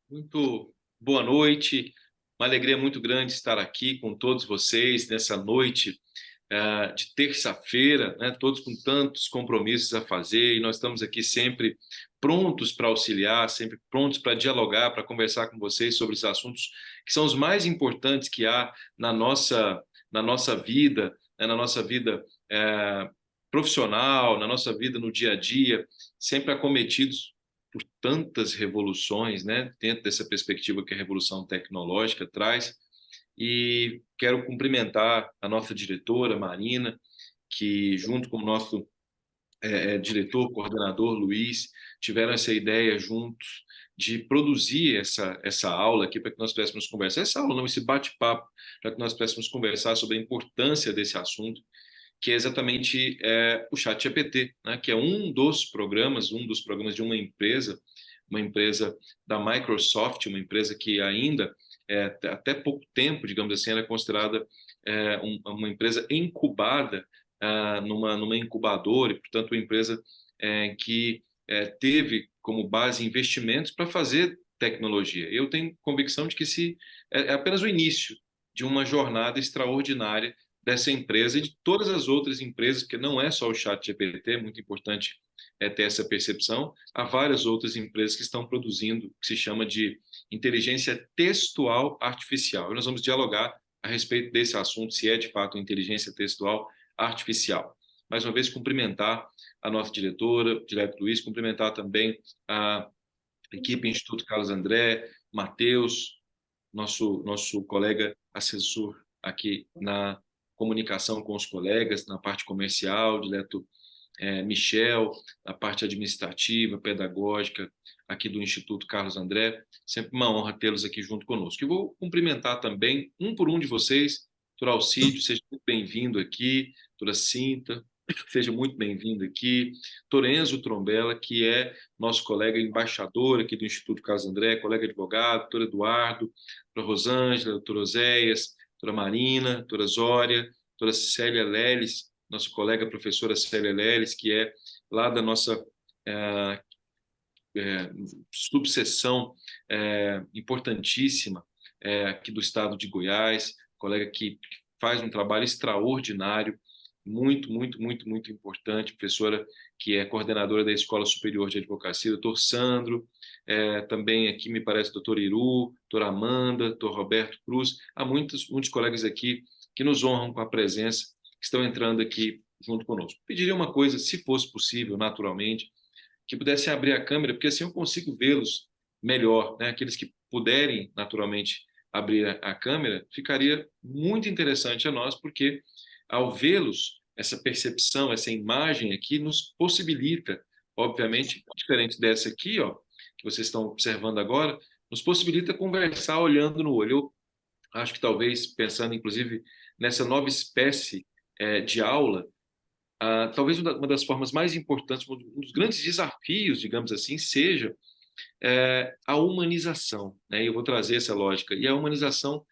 Muito boa noite, uma alegria muito grande estar aqui com todos vocês nessa noite de terça-feira, né? Todos com tantos compromissos a fazer e nós estamos aqui sempre prontos para auxiliar, sempre prontos para dialogar, para conversar com vocês sobre os assuntos que são os mais importantes que há na nossa vida, né? Na nossa vida profissional, na nossa vida no dia a dia, sempre acometidos por tantas revoluções, né, dentro dessa perspectiva que a revolução tecnológica traz. E quero cumprimentar a nossa diretora, Marina, que junto com o nosso diretor, coordenador Luiz, tiveram essa ideia juntos de produzir essa aula aqui para que nós pudéssemos conversar. Essa aula, não, esse bate-papo, para que nós pudéssemos conversar sobre a importância desse assunto, que é exatamente o ChatGPT, né, que é um dos programas de uma empresa da Microsoft, uma empresa que ainda, até pouco tempo, digamos assim, era considerada uma empresa incubada numa incubadora, e, portanto, uma empresa que teve como base investimentos para fazer tecnologia. Eu tenho convicção de que é apenas o início de uma jornada extraordinária dessa empresa e de todas as outras empresas, porque não é só o ChatGPT, é muito importante ter essa percepção. Há várias outras empresas que estão produzindo o que se chama de inteligência textual artificial. E nós vamos dialogar a respeito desse assunto, se é de fato inteligência textual artificial. Mais uma vez, cumprimentar a nossa diretora, direto Luiz, cumprimentar também a equipe Instituto Carlos André, Matheus, nosso colega assessor aqui na comunicação com os colegas, na parte comercial, direto Michel, na parte administrativa, pedagógica, aqui do Instituto Carlos André. Sempre uma honra tê-los aqui junto conosco. E vou cumprimentar também, um por um de vocês, doutor Alcídio, seja muito bem-vindo aqui, doutora Cinta, seja muito bem-vindo aqui, doutor Enzo Trombella, que é nosso colega embaixador aqui do Instituto Carlos André, colega advogado, doutor Eduardo, doutora Rosângela, doutora Oséias, doutora Marina, doutora Zória, doutora Célia Leles, nossa colega professora Célia Leles, que é lá da nossa é, subseção importantíssima aqui do estado de Goiás, colega que faz um trabalho extraordinário, muito, muito, muito, muito importante, professora que é coordenadora da Escola Superior de Advocacia, doutor Sandro, também aqui me parece doutor Iru, doutora Amanda, doutor Roberto Cruz, há muitos colegas aqui que nos honram com a presença, que estão entrando aqui junto conosco. Pediria uma coisa, se fosse possível, naturalmente, que pudessem abrir a câmera, porque assim eu consigo vê-los melhor, né? Aqueles que puderem, naturalmente, abrir a câmera, ficaria muito interessante a nós, porque ao vê-los, essa percepção, essa imagem aqui nos possibilita, obviamente, diferente dessa aqui, ó, que vocês estão observando agora, nos possibilita conversar olhando no olho. Eu acho que talvez, pensando inclusive nessa nova espécie de aula, talvez uma das formas mais importantes, um dos grandes desafios, digamos assim, seja a humanização, né? Eu vou trazer essa lógica. E a humanização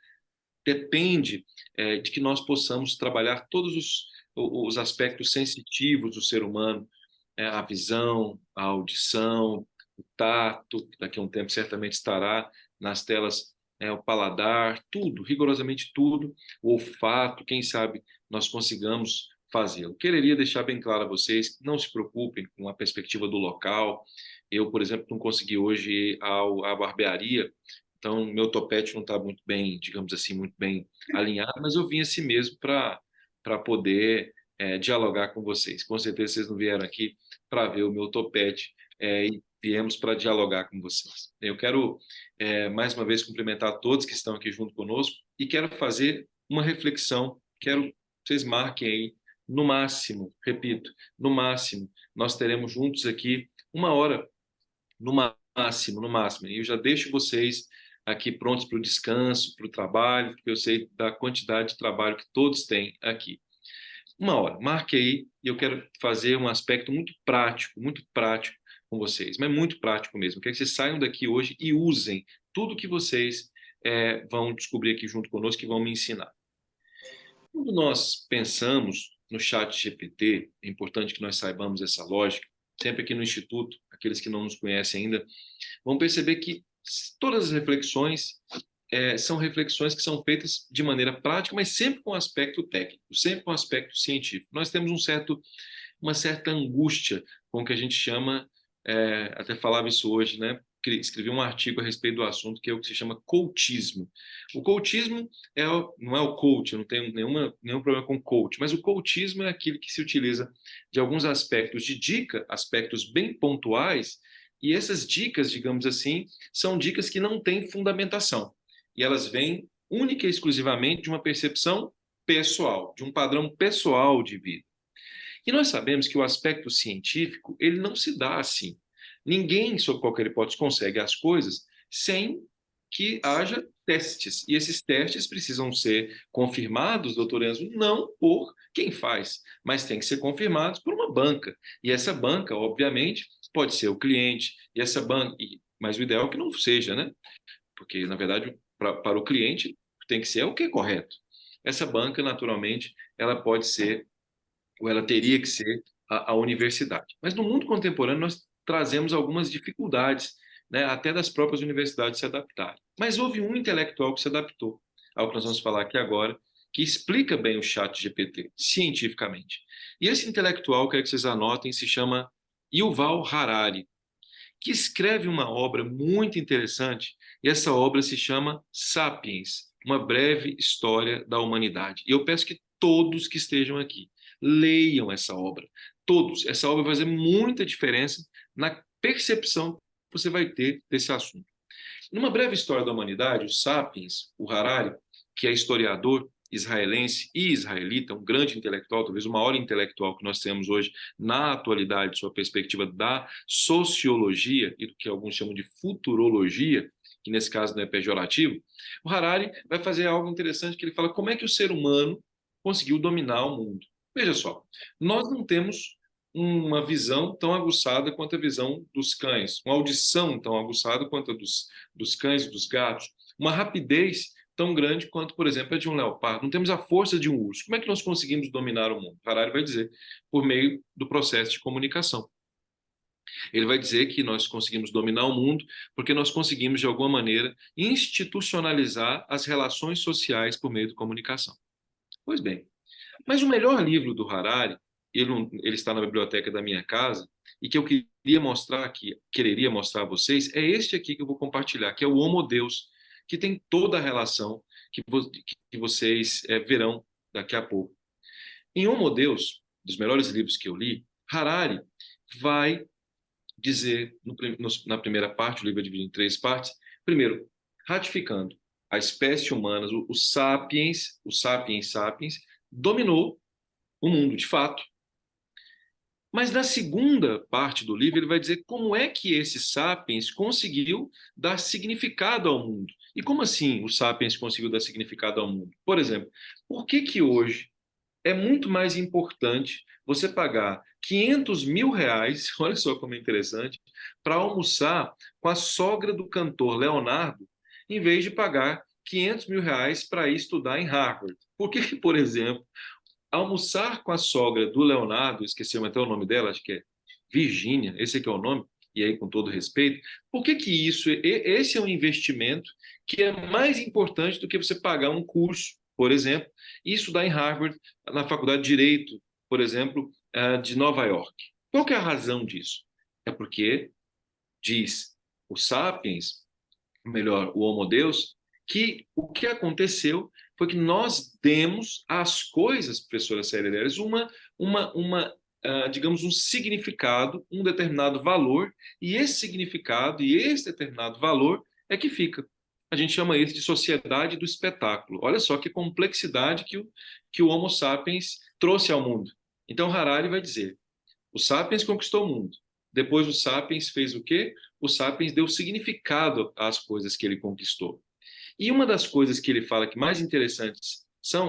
depende de que nós possamos trabalhar todos os aspectos sensitivos do ser humano, a visão, a audição, o tato, que daqui a um tempo certamente estará nas telas, o paladar, tudo, rigorosamente tudo, o olfato, quem sabe nós consigamos fazê-lo. Quereria deixar bem claro a vocês, não se preocupem com a perspectiva do local. Eu, por exemplo, não consegui hoje ir à barbearia, então meu topete não está muito bem, digamos assim, muito bem alinhado, mas eu vim assim mesmo para poder dialogar com vocês. Com certeza vocês não vieram aqui para ver o meu topete e viemos para dialogar com vocês. Eu quero, mais uma vez, cumprimentar todos que estão aqui junto conosco e quero fazer uma reflexão. Quero que vocês marquem aí, no máximo, repito, no máximo, nós teremos juntos aqui uma hora, no máximo, no máximo. E eu já deixo vocês aqui prontos para o descanso, para o trabalho, porque eu sei da quantidade de trabalho que todos têm aqui. Uma hora, marque aí, e eu quero fazer um aspecto muito prático com vocês, mas muito prático mesmo. Quero que vocês saiam daqui hoje e usem tudo que vocês vão descobrir aqui junto conosco, que vão me ensinar. Quando nós pensamos no chat GPT, é importante que nós saibamos essa lógica, sempre aqui no Instituto, aqueles que não nos conhecem ainda, vão perceber que Todas as reflexões são reflexões que são feitas de maneira prática, mas sempre com aspecto técnico, sempre com aspecto científico. Nós temos uma certa angústia com o que a gente chama, até falava isso hoje, né? Escrevi um artigo a respeito do assunto, que é o que se chama coachismo. O coachismo não é o coach, eu não tenho nenhum problema com coach, mas o coachismo é aquilo que se utiliza de alguns aspectos de dica, aspectos bem pontuais, e essas dicas, digamos assim, são dicas que não têm fundamentação. E elas vêm única e exclusivamente de uma percepção pessoal, de um padrão pessoal de vida. E nós sabemos que o aspecto científico, ele não se dá assim. Ninguém, sob qualquer hipótese, consegue as coisas sem que haja testes. E esses testes precisam ser confirmados, doutor Enzo, não por quem faz, mas tem que ser confirmados por uma banca. E essa banca, obviamente, pode ser o cliente, e essa banca, mas o ideal é que não seja, né? Porque, na verdade, para o cliente, tem que ser o que é correto. Essa banca, naturalmente, ela pode ser ou ela teria que ser a universidade. Mas no mundo contemporâneo nós trazemos algumas dificuldades, né, até das próprias universidades se adaptarem. Mas houve um intelectual que se adaptou ao que nós vamos falar aqui agora, que explica bem o chat GPT, cientificamente. E esse intelectual, quero que vocês anotem, se chama Yuval Harari, que escreve uma obra muito interessante, e essa obra se chama Sapiens, uma breve história da humanidade. E eu peço que todos que estejam aqui leiam essa obra. Todos. Essa obra vai fazer muita diferença na percepção que você vai ter desse assunto. Numa breve história da humanidade, o Sapiens, o Harari, que é historiador israelense e israelita, um grande intelectual, talvez o maior intelectual que nós temos hoje na atualidade, sua perspectiva da sociologia e do que alguns chamam de futurologia, que nesse caso não é pejorativo, o Harari vai fazer algo interessante, que ele fala como é que o ser humano conseguiu dominar o mundo. Veja só, nós não temos uma visão tão aguçada quanto a visão dos cães, uma audição tão aguçada quanto a dos cães e dos gatos, uma rapidez tão grande quanto, por exemplo, a de um leopardo. Não temos a força de um urso. Como é que nós conseguimos dominar o mundo? Harari vai dizer, por meio do processo de comunicação. Ele vai dizer que nós conseguimos dominar o mundo porque nós conseguimos, de alguma maneira, institucionalizar as relações sociais por meio da comunicação. Pois bem, mas o melhor livro do Harari, ele está na biblioteca da minha casa, e que eu quereria mostrar a vocês, é este aqui que eu vou compartilhar, que é o Homo Deus, que tem toda a relação que vocês verão daqui a pouco. Em Homo Deus, dos melhores livros que eu li, Harari vai dizer, na primeira parte, o livro é dividido em 3 partes, primeiro, ratificando a espécie humana, o sapiens sapiens, dominou o mundo, de fato. Mas na segunda parte do livro, ele vai dizer como é que esse sapiens conseguiu dar significado ao mundo. E como assim o sapiens conseguiu dar significado ao mundo? Por exemplo, por que hoje é muito mais importante você pagar R$ 500.000, olha só como é interessante, para almoçar com a sogra do cantor Leonardo, em vez de pagar R$ 500.000 para ir estudar em Harvard? Por que, por exemplo, almoçar com a sogra do Leonardo, esqueci até o nome dela, acho que é Virgínia, esse aqui é o nome, e aí com todo respeito, por que esse é um investimento que é mais importante do que você pagar um curso, por exemplo, e estudar em Harvard, na Faculdade de Direito, por exemplo, de Nova York? Qual que é a razão disso? É porque, diz o Sapiens, melhor, o Homo Deus, que o que aconteceu foi que nós demos às coisas, professora Célia Leles, digamos, um significado, um determinado valor, e esse significado e esse determinado valor é que fica. A gente chama isso de sociedade do espetáculo. Olha só que complexidade que o Homo sapiens trouxe ao mundo. Então, Harari vai dizer, o sapiens conquistou o mundo. Depois o sapiens fez o quê? O sapiens deu significado às coisas que ele conquistou. E uma das coisas que ele fala que mais interessantes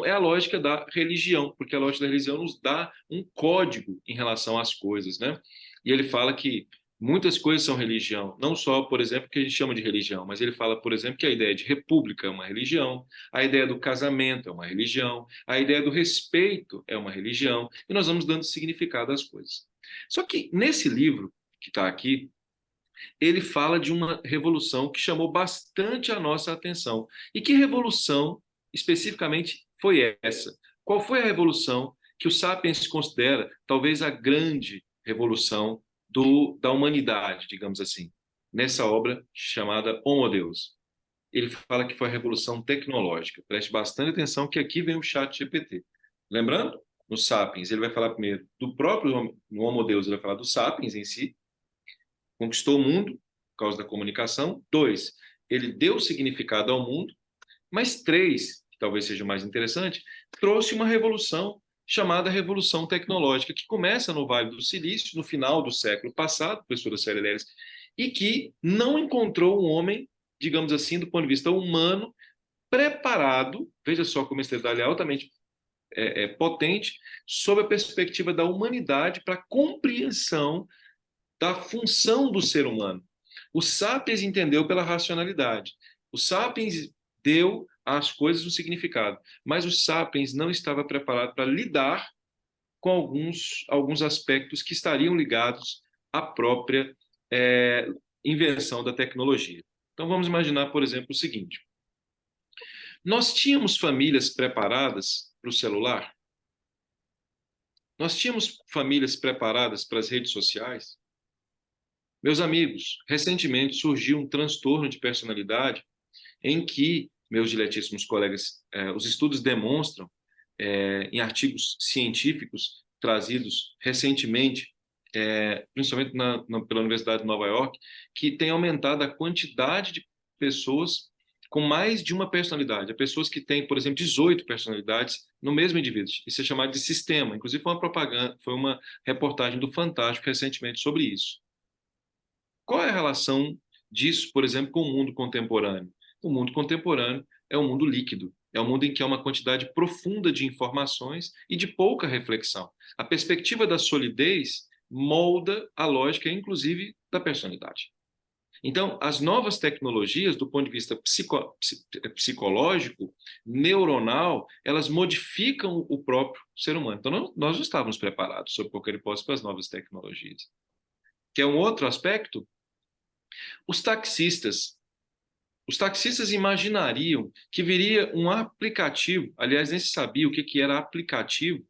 é a lógica da religião, porque a lógica da religião nos dá um código em relação às coisas, né? E ele fala que muitas coisas são religião, não só, por exemplo, o que a gente chama de religião, mas ele fala, por exemplo, que a ideia de república é uma religião, a ideia do casamento é uma religião, a ideia do respeito é uma religião, e nós vamos dando significado às coisas. Só que nesse livro que está aqui, ele fala de uma revolução que chamou bastante a nossa atenção. E que revolução, especificamente, foi essa? Qual foi a revolução que o Sapiens considera talvez a grande revolução da humanidade, digamos assim, nessa obra chamada Homo Deus? Ele fala que foi a revolução tecnológica. Preste bastante atenção que aqui vem o chat GPT. Lembrando, no Sapiens, ele vai falar primeiro do próprio, no Homo Deus, ele vai falar do Sapiens em si, conquistou o mundo por causa da comunicação. Dois, ele deu significado ao mundo. Mas três, que talvez seja mais interessante, trouxe uma revolução chamada Revolução Tecnológica, que começa no Vale do Silício, no final do século passado, professora Célia Leles, e que não encontrou um homem, digamos assim, do ponto de vista humano, preparado, veja só como esse detalhe é altamente potente, sob a perspectiva da humanidade para a compreensão da função do ser humano. O Sapiens entendeu pela racionalidade. O Sapiens deu às coisas um significado, mas o Sapiens não estava preparado para lidar com alguns aspectos que estariam ligados à própria é, invenção da tecnologia. Então vamos imaginar, por exemplo, o seguinte: nós tínhamos famílias preparadas para o celular? Nós tínhamos famílias preparadas para as redes sociais? Meus amigos, recentemente surgiu um transtorno de personalidade em que, meus diletíssimos colegas, os estudos demonstram, em artigos científicos trazidos recentemente, principalmente pela Universidade de Nova York, que tem aumentado a quantidade de pessoas com mais de uma personalidade. Há pessoas que têm, por exemplo, 18 personalidades no mesmo indivíduo. Isso é chamado de sistema. Inclusive, foi uma propaganda, foi uma reportagem do Fantástico recentemente sobre isso. Qual é a relação disso, por exemplo, com o mundo contemporâneo? O mundo contemporâneo é um mundo líquido, é um mundo em que há uma quantidade profunda de informações e de pouca reflexão. A perspectiva da solidez molda a lógica, inclusive, da personalidade. Então, as novas tecnologias, do ponto de vista psicológico, neuronal, elas modificam o próprio ser humano. Então, nós não estávamos preparados, sob qualquer hipótese, para as novas tecnologias. Que é um outro aspecto. Os taxistas. Os taxistas imaginariam que viria um aplicativo, aliás, nem se sabia o que era aplicativo,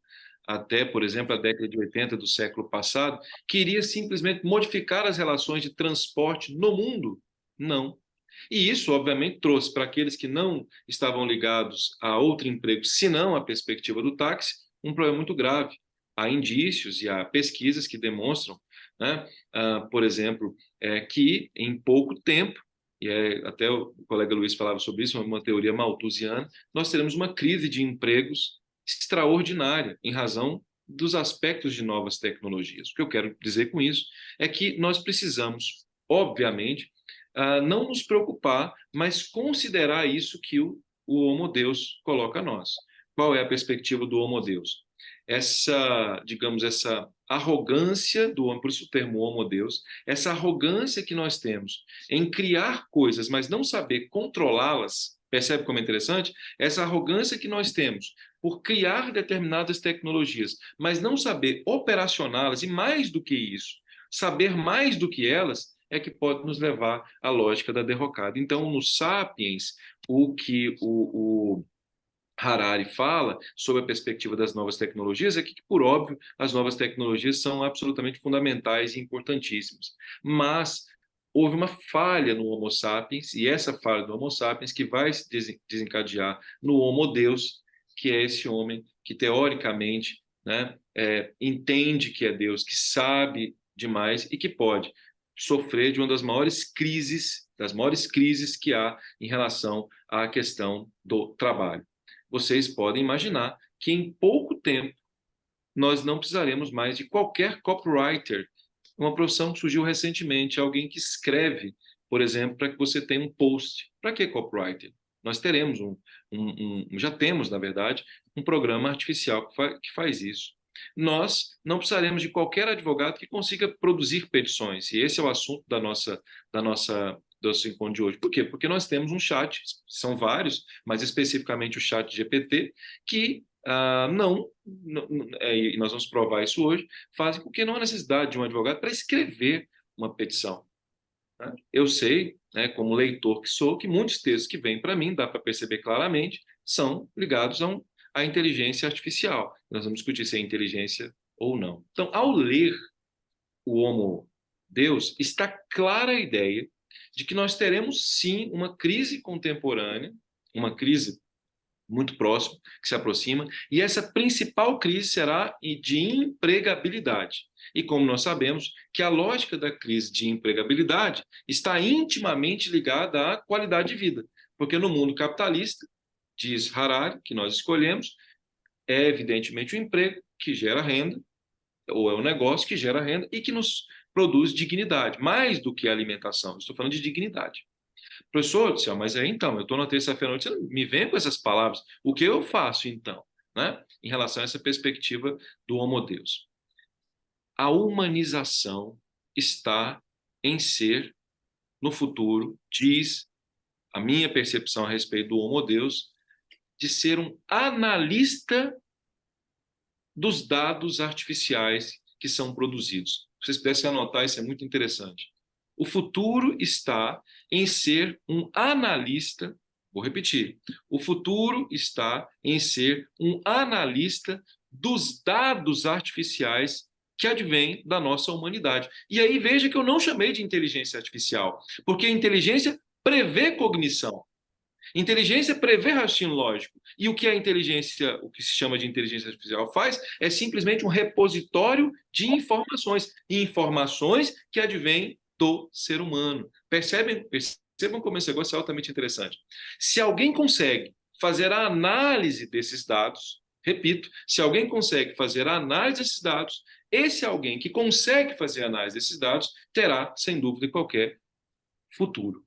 até, por exemplo, a década de 80 do século passado, que iria simplesmente modificar as relações de transporte no mundo? Não. E isso, obviamente, trouxe para aqueles que não estavam ligados a outro emprego, senão a perspectiva do táxi, um problema muito grave. Há indícios e há pesquisas que demonstram, né, por exemplo, que em pouco tempo, e até o colega Luiz falava sobre isso, uma teoria malthusiana, nós teremos uma crise de empregos extraordinária em razão dos aspectos de novas tecnologias. O que eu quero dizer com isso é que nós precisamos, obviamente, não nos preocupar, mas considerar isso que o Homo Deus coloca a nós. Qual é a perspectiva do Homo Deus? Essa, digamos, essa arrogância do homem, por isso o termo Homo Deus, essa arrogância que nós temos em criar coisas, mas não saber controlá-las, percebe como é interessante? Essa arrogância que nós temos por criar determinadas tecnologias, mas não saber operacioná-las, e mais do que isso, saber mais do que elas, é que pode nos levar à lógica da derrocada. Então, no Sapiens, o que o Harari fala sobre a perspectiva das novas tecnologias é que, por óbvio, as novas tecnologias são absolutamente fundamentais e importantíssimas. Mas houve uma falha no Homo sapiens, e essa falha do Homo sapiens que vai se desencadear no Homo Deus, que é esse homem que, teoricamente, né, entende que é Deus, que sabe demais e que pode sofrer de uma das maiores crises que há em relação à questão do trabalho. Vocês podem imaginar que em pouco tempo nós não precisaremos mais de qualquer copywriter, uma profissão que surgiu recentemente, alguém que escreve, por exemplo, para que você tenha um post. Para que copywriter? Nós teremos já temos, na verdade, um programa artificial que faz isso. Nós não precisaremos de qualquer advogado que consiga produzir petições, e esse é o assunto do nosso encontro de hoje. Por quê? Porque nós temos um chat, são vários, mas especificamente o chat GPT, que e nós vamos provar isso hoje, fazem com que não há necessidade de um advogado para escrever uma petição. né? Eu sei, né, como leitor que sou, que muitos textos que vêm para mim, dá para perceber claramente, são ligados à inteligência artificial. Nós vamos discutir se é inteligência ou não. Então, ao ler o Homo Deus, está clara a ideia de que nós teremos sim uma crise contemporânea, uma crise muito próxima, que se aproxima, e essa principal crise será de empregabilidade. E como nós sabemos que a lógica da crise de empregabilidade está intimamente ligada à qualidade de vida, porque no mundo capitalista, diz Harari, que nós escolhemos, é evidentemente o emprego que gera renda, ou é o negócio que gera renda e que nos produz dignidade, mais do que a alimentação. Estou falando de dignidade. Professor do céu, mas aí então, eu estou na terça-feira à noite, você não me vem com essas palavras. O que eu faço então, né? Em relação a essa perspectiva do Homo Deus? A humanização está em ser, no futuro, diz a minha percepção a respeito do Homo Deus, de ser um analista dos dados artificiais que são produzidos. Se vocês pudessem anotar, isso é muito interessante. O futuro está em ser um analista, vou repetir, o futuro está em ser um analista dos dados artificiais que advêm da nossa humanidade. E aí veja que eu não chamei de inteligência artificial, porque a inteligência prevê cognição. Inteligência prevê raciocínio lógico. E o que a inteligência, o que se chama de inteligência artificial faz, é simplesmente um repositório de informações, e informações que advêm do ser humano. Percebam como esse negócio é altamente interessante. Se alguém consegue fazer a análise desses dados, repito, se alguém consegue fazer a análise desses dados, esse alguém que consegue fazer a análise desses dados terá, sem dúvida qualquer, futuro.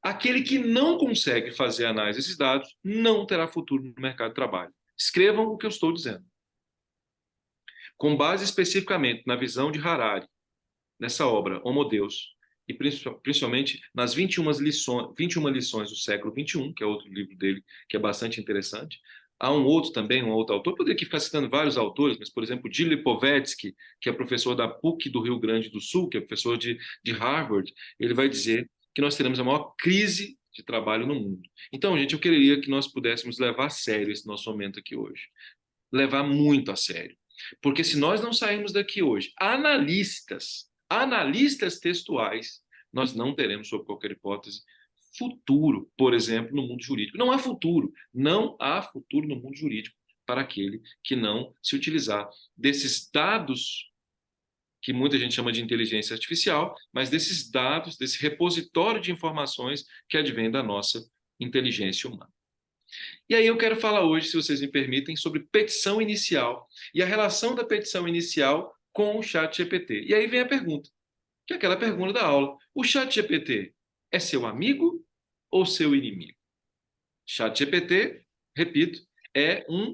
Aquele que não consegue fazer análise desses dados não terá futuro no mercado de trabalho. Escrevam o que eu estou dizendo. Com base especificamente na visão de Harari, nessa obra Homo Deus, e principalmente nas 21 lições do século XXI, que é outro livro dele, que é bastante interessante. Há um outro também, um outro autor, poderia aqui ficar citando vários autores, mas, por exemplo, Gil Lipovetsky, que é professor da PUC do Rio Grande do Sul, que é professor de Harvard, ele vai dizer que nós teremos a maior crise de trabalho no mundo. Então, gente, eu queria que nós pudéssemos levar a sério esse nosso momento aqui hoje. Levar muito a sério. Porque se nós não sairmos daqui hoje, analistas textuais, nós não teremos, sob qualquer hipótese, futuro, por exemplo, no mundo jurídico. Não há futuro. Não há futuro no mundo jurídico para aquele que não se utilizar desses dados que muita gente chama de inteligência artificial, mas desses dados, desse repositório de informações que advém da nossa inteligência humana. E aí eu quero falar hoje, se vocês me permitem, sobre petição inicial e a relação da petição inicial com o ChatGPT. E aí vem a pergunta, que é aquela pergunta da aula. O ChatGPT é seu amigo ou seu inimigo? ChatGPT, repito, é um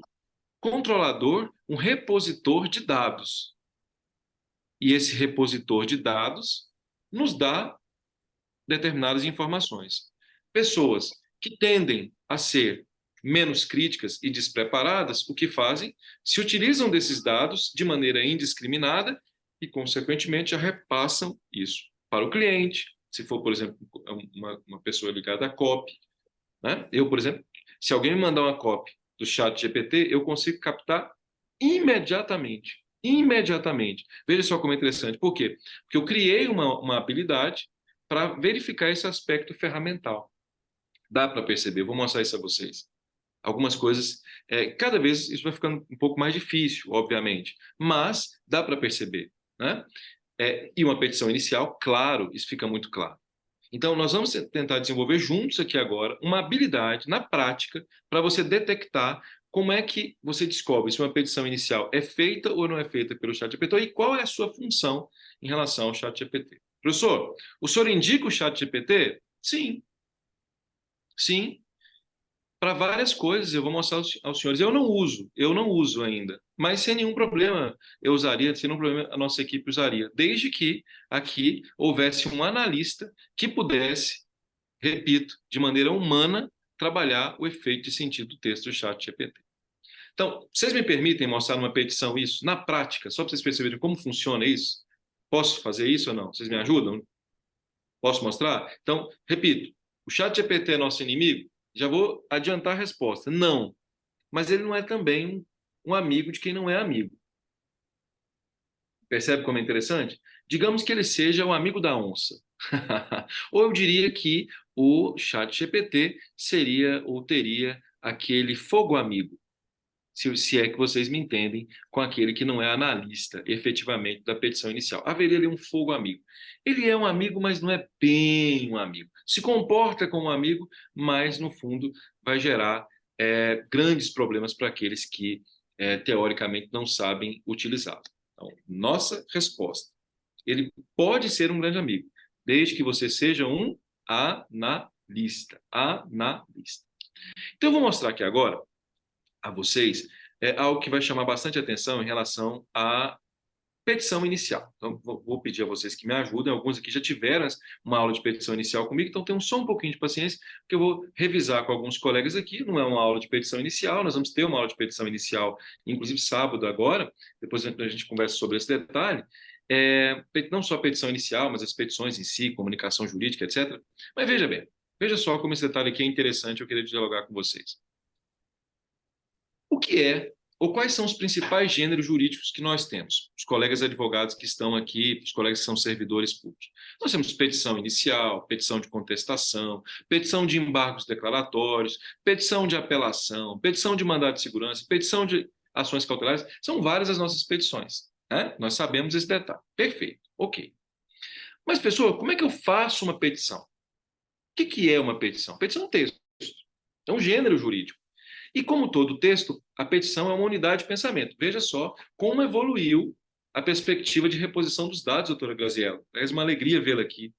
controlador, um repositor de dados. E esse repositor de dados nos dá determinadas informações. Pessoas que tendem a ser menos críticas e despreparadas, o que fazem? Se utilizam desses dados de maneira indiscriminada e, consequentemente, já repassam isso para o cliente, se for, por exemplo, uma pessoa ligada à copy. Né? Eu, por exemplo, se alguém me mandar uma copy do chat GPT, eu consigo captar imediatamente. Imediatamente. Veja só como é interessante. Por quê? Porque eu criei uma habilidade para verificar esse aspecto ferramental. Dá para perceber, vou mostrar isso a vocês. Algumas coisas, cada vez isso vai ficando um pouco mais difícil, obviamente, mas dá para perceber. Né? E uma petição inicial, claro, isso fica muito claro. Então, nós vamos tentar desenvolver juntos aqui agora uma habilidade na prática para você detectar como é que você descobre se uma petição inicial é feita ou não é feita pelo ChatGPT e qual é a sua função em relação ao ChatGPT. Professor, o senhor indica o ChatGPT? Sim. Sim, para várias coisas, eu vou mostrar aos senhores. Eu não uso ainda, mas sem nenhum problema eu usaria, sem nenhum problema a nossa equipe usaria, desde que aqui houvesse um analista que pudesse, repito, de maneira humana, trabalhar o efeito de sentido do texto do chat GPT. Então, vocês me permitem mostrar numa petição isso, na prática, só para vocês perceberem como funciona isso? Posso fazer isso ou não? Vocês me ajudam? Posso mostrar? Então, repito, o ChatGPT é nosso inimigo? Já vou adiantar a resposta. Não, mas ele não é também um amigo de quem não é amigo. Percebe como é interessante? Digamos que ele seja o amigo da onça. Ou eu diria que o ChatGPT seria ou teria aquele fogo amigo, se é que vocês me entendem, com aquele que não é analista efetivamente da petição inicial. Haveria ali um fogo amigo. Ele é um amigo, mas não é bem um amigo. Se comporta como um amigo, mas no fundo vai gerar grandes problemas para aqueles que teoricamente não sabem utilizá-lo. Então, nossa resposta: ele pode ser um grande amigo, desde que você seja um analista. Analista. Então, eu vou mostrar aqui agora a vocês algo que vai chamar bastante atenção em relação à petição inicial. Então, vou pedir a vocês que me ajudem. Alguns aqui já tiveram uma aula de petição inicial comigo, então tenham só um pouquinho de paciência, que eu vou revisar com alguns colegas aqui. Não é uma aula de petição inicial, nós vamos ter uma aula de petição inicial, inclusive sábado agora, depois a gente conversa sobre esse detalhe. Não só a petição inicial, mas as petições em si, comunicação jurídica, etc. Mas veja bem, veja só como esse detalhe aqui é interessante, eu queria dialogar com vocês. O que é, ou quais são os principais gêneros jurídicos que nós temos? Os colegas advogados que estão aqui, os colegas que são servidores públicos. Nós temos petição inicial, petição de contestação, petição de embargos declaratórios, petição de apelação, petição de mandado de segurança, petição de ações cautelares. São várias as nossas petições, né? Nós sabemos esse detalhe. Perfeito, ok. Mas, pessoal, como é que eu faço uma petição? O que é uma petição? Petição é um texto, é um gênero jurídico. E como todo texto, a petição é uma unidade de pensamento. Veja só como evoluiu a perspectiva de reposição dos dados, doutora Graziella. É uma alegria vê-la aqui.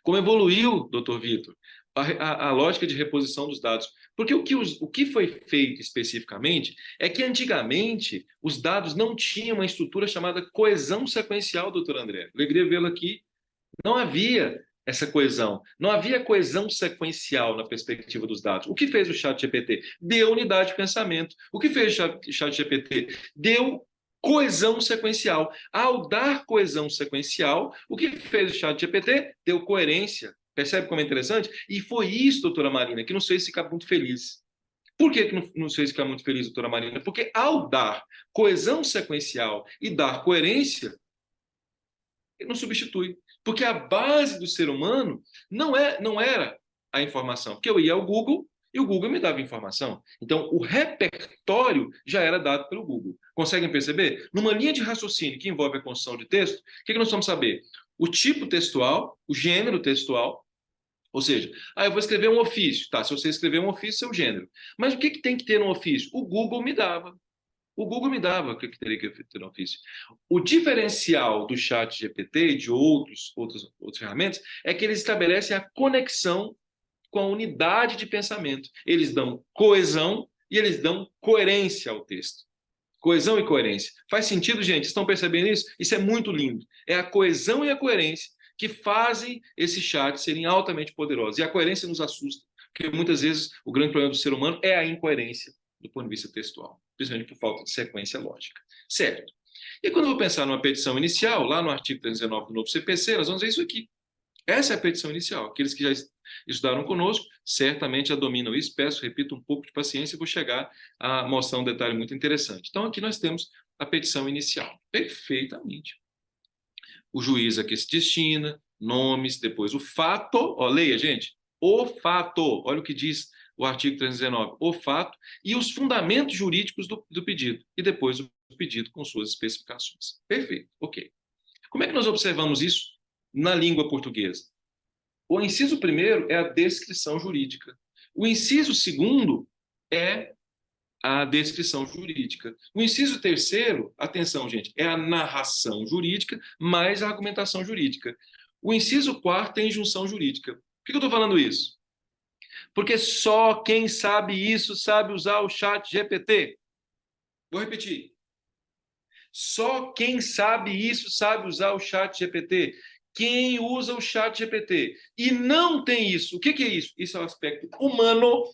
Como evoluiu, doutor Vitor, a lógica de reposição dos dados. Porque o que foi feito especificamente é que antigamente os dados não tinham uma estrutura chamada coesão sequencial, doutor André. Alegria vê-la aqui. Não havia essa coesão. Não havia coesão sequencial na perspectiva dos dados. O que fez o ChatGPT? Deu unidade de pensamento. O que fez o ChatGPT? Deu coesão sequencial. Ao dar coesão sequencial, o que fez o ChatGPT? Deu coerência. Percebe como é interessante? E foi isso, doutora Marina, que não sei se ficar muito feliz. Por que não sei se ficar muito feliz, doutora Marina? Porque ao dar coesão sequencial e dar coerência, ele não substitui. Porque a base do ser humano não era a informação. Porque eu ia ao Google e o Google me dava informação. Então, o repertório já era dado pelo Google. Conseguem perceber? Numa linha de raciocínio que envolve a construção de texto, o que nós vamos saber? O tipo textual, o gênero textual, ou seja, eu vou escrever um ofício. Tá, se você escrever um ofício, é o gênero. Mas o que tem que ter no ofício? O Google me dava. O Google me dava o que teria que ter no ofício. O diferencial do chat GPT e de outras ferramentas é que eles estabelecem a conexão com a unidade de pensamento. Eles dão coesão e eles dão coerência ao texto. Coesão e coerência. Faz sentido, gente? Estão percebendo isso? Isso é muito lindo. É a coesão e a coerência que fazem esses chats serem altamente poderosos. E a coerência nos assusta, porque muitas vezes o grande problema do ser humano é a incoerência do ponto de vista textual, principalmente por falta de sequência lógica. Certo. E quando eu vou pensar numa petição inicial, lá no artigo 319 do novo CPC, nós vamos ver isso aqui. Essa é a petição inicial. Aqueles que já estudaram conosco certamente já dominam isso. Peço, repito, um pouco de paciência e vou chegar a mostrar um detalhe muito interessante. Então, aqui nós temos a petição inicial. Perfeitamente. O juiz a que se destina, nomes, depois o fato. Ó, leia, gente. O fato. Olha o que diz o artigo 319. O fato e os fundamentos jurídicos do pedido. E depois o pedido com suas especificações. Perfeito. Ok. Como é que nós observamos isso na língua portuguesa? O inciso primeiro é a descrição jurídica. O inciso segundo é a descrição jurídica. O inciso terceiro, atenção, gente, é a narração jurídica mais a argumentação jurídica. O inciso quarto é a injunção jurídica. Por que eu estou falando isso? Porque só quem sabe isso sabe usar o chat GPT. Vou repetir. Só quem sabe isso sabe usar o chat GPT. Quem usa o chat GPT e não tem isso, o que é isso? Isso é um aspecto humano,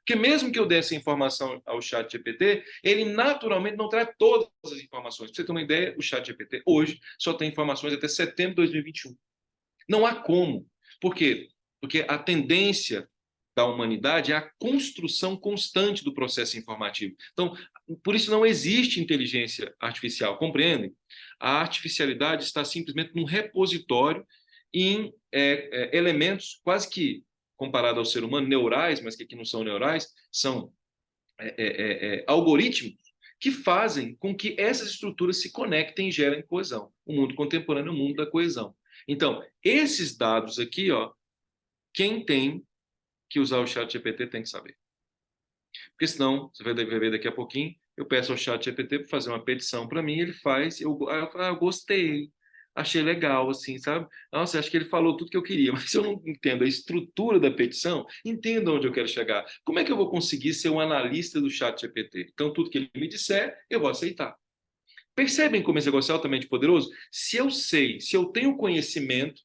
que mesmo que eu desse informação ao chat GPT, ele naturalmente não traz todas as informações. Para você ter uma ideia, o chat GPT hoje só tem informações até setembro de 2021. Não há como. Por quê? Porque a tendência da humanidade é a construção constante do processo informativo. Então, por isso não existe inteligência artificial, compreendem? A artificialidade está simplesmente num repositório em elementos quase que, comparado ao ser humano, neurais, mas que aqui não são neurais, são algoritmos que fazem com que essas estruturas se conectem e gerem coesão. O mundo contemporâneo é o mundo da coesão. Então, esses dados aqui, ó, quem tem que usar o chat GPT tem que saber. Porque senão, você vai ver daqui a pouquinho, eu peço ao chat GPT para fazer uma petição para mim, ele faz, eu falo, eu gostei, achei legal, assim, sabe? Nossa, acho que ele falou tudo que eu queria, mas se eu não entendo a estrutura da petição, entendo onde eu quero chegar. Como é que eu vou conseguir ser um analista do chat GPT? Então, tudo que ele me disser, eu vou aceitar. Percebem como esse negócio é altamente poderoso? Se eu sei, se eu tenho conhecimento,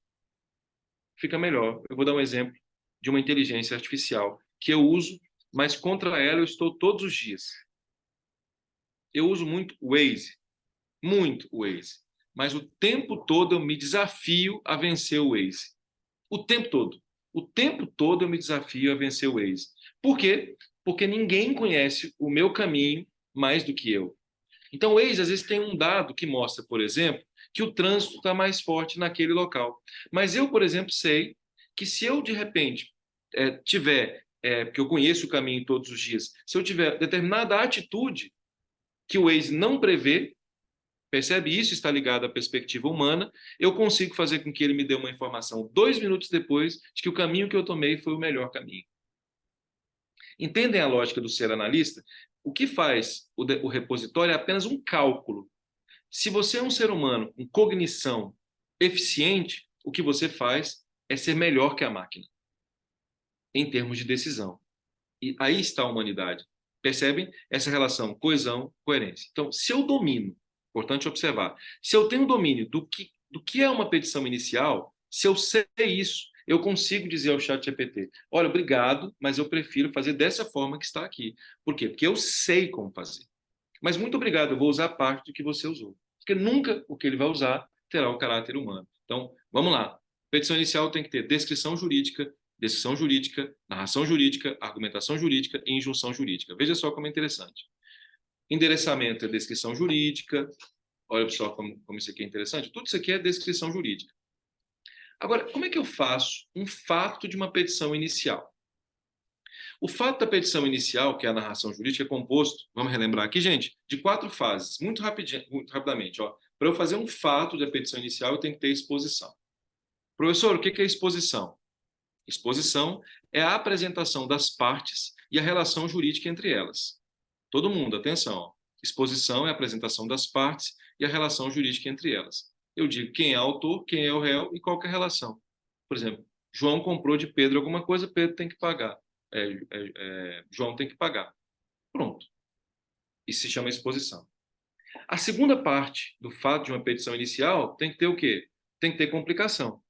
fica melhor. Eu vou dar um exemplo de uma inteligência artificial que eu uso, mas contra ela eu estou todos os dias. Eu uso muito o Waze, mas o tempo todo eu me desafio a vencer o Waze. O tempo todo. O tempo todo eu me desafio a vencer o Waze. Por quê? Porque ninguém conhece o meu caminho mais do que eu. Então, o Waze, às vezes, tem um dado que mostra, por exemplo, que o trânsito está mais forte naquele local. Mas eu, por exemplo, sei que se eu, de repente, tiver, porque eu conheço o caminho todos os dias, se eu tiver determinada atitude que o Waze não prevê, percebe? Isso está ligado à perspectiva humana, eu consigo fazer com que ele me dê uma informação 2 minutos depois de que o caminho que eu tomei foi o melhor caminho. Entendem a lógica do ser analista? O que faz o repositório é apenas um cálculo. Se você é um ser humano com cognição eficiente, o que você faz é ser melhor que a máquina, em termos de decisão. E aí está a humanidade. Percebem essa relação coesão, coerência? Então, se eu domino, importante observar, se eu tenho domínio do que é uma petição inicial, se eu sei isso, eu consigo dizer ao chat GPT, olha, obrigado, mas eu prefiro fazer dessa forma que está aqui. Por quê? Porque eu sei como fazer. Mas muito obrigado, eu vou usar parte do que você usou. Porque nunca o que ele vai usar terá o caráter humano. Então, vamos lá. Petição inicial tem que ter descrição jurídica, narração jurídica, argumentação jurídica e injunção jurídica. Veja só como é interessante. Endereçamento é descrição jurídica. Olha só como isso aqui é interessante. Tudo isso aqui é descrição jurídica. Agora, como é que eu faço um fato de uma petição inicial? O fato da petição inicial, que é a narração jurídica, é composto, vamos relembrar aqui, gente, de 4 fases, muito rapidamente. Para eu fazer um fato da petição inicial, eu tenho que ter exposição. Professor, o que é exposição? Exposição é a apresentação das partes e a relação jurídica entre elas. Todo mundo, atenção. Exposição é a apresentação das partes e a relação jurídica entre elas. Eu digo quem é o autor, quem é o réu e qual que é a relação. Por exemplo, João comprou de Pedro alguma coisa, Pedro tem que pagar. João tem que pagar. Pronto. Isso se chama exposição. A segunda parte do fato de uma petição inicial tem que ter o quê? Tem que ter complicação.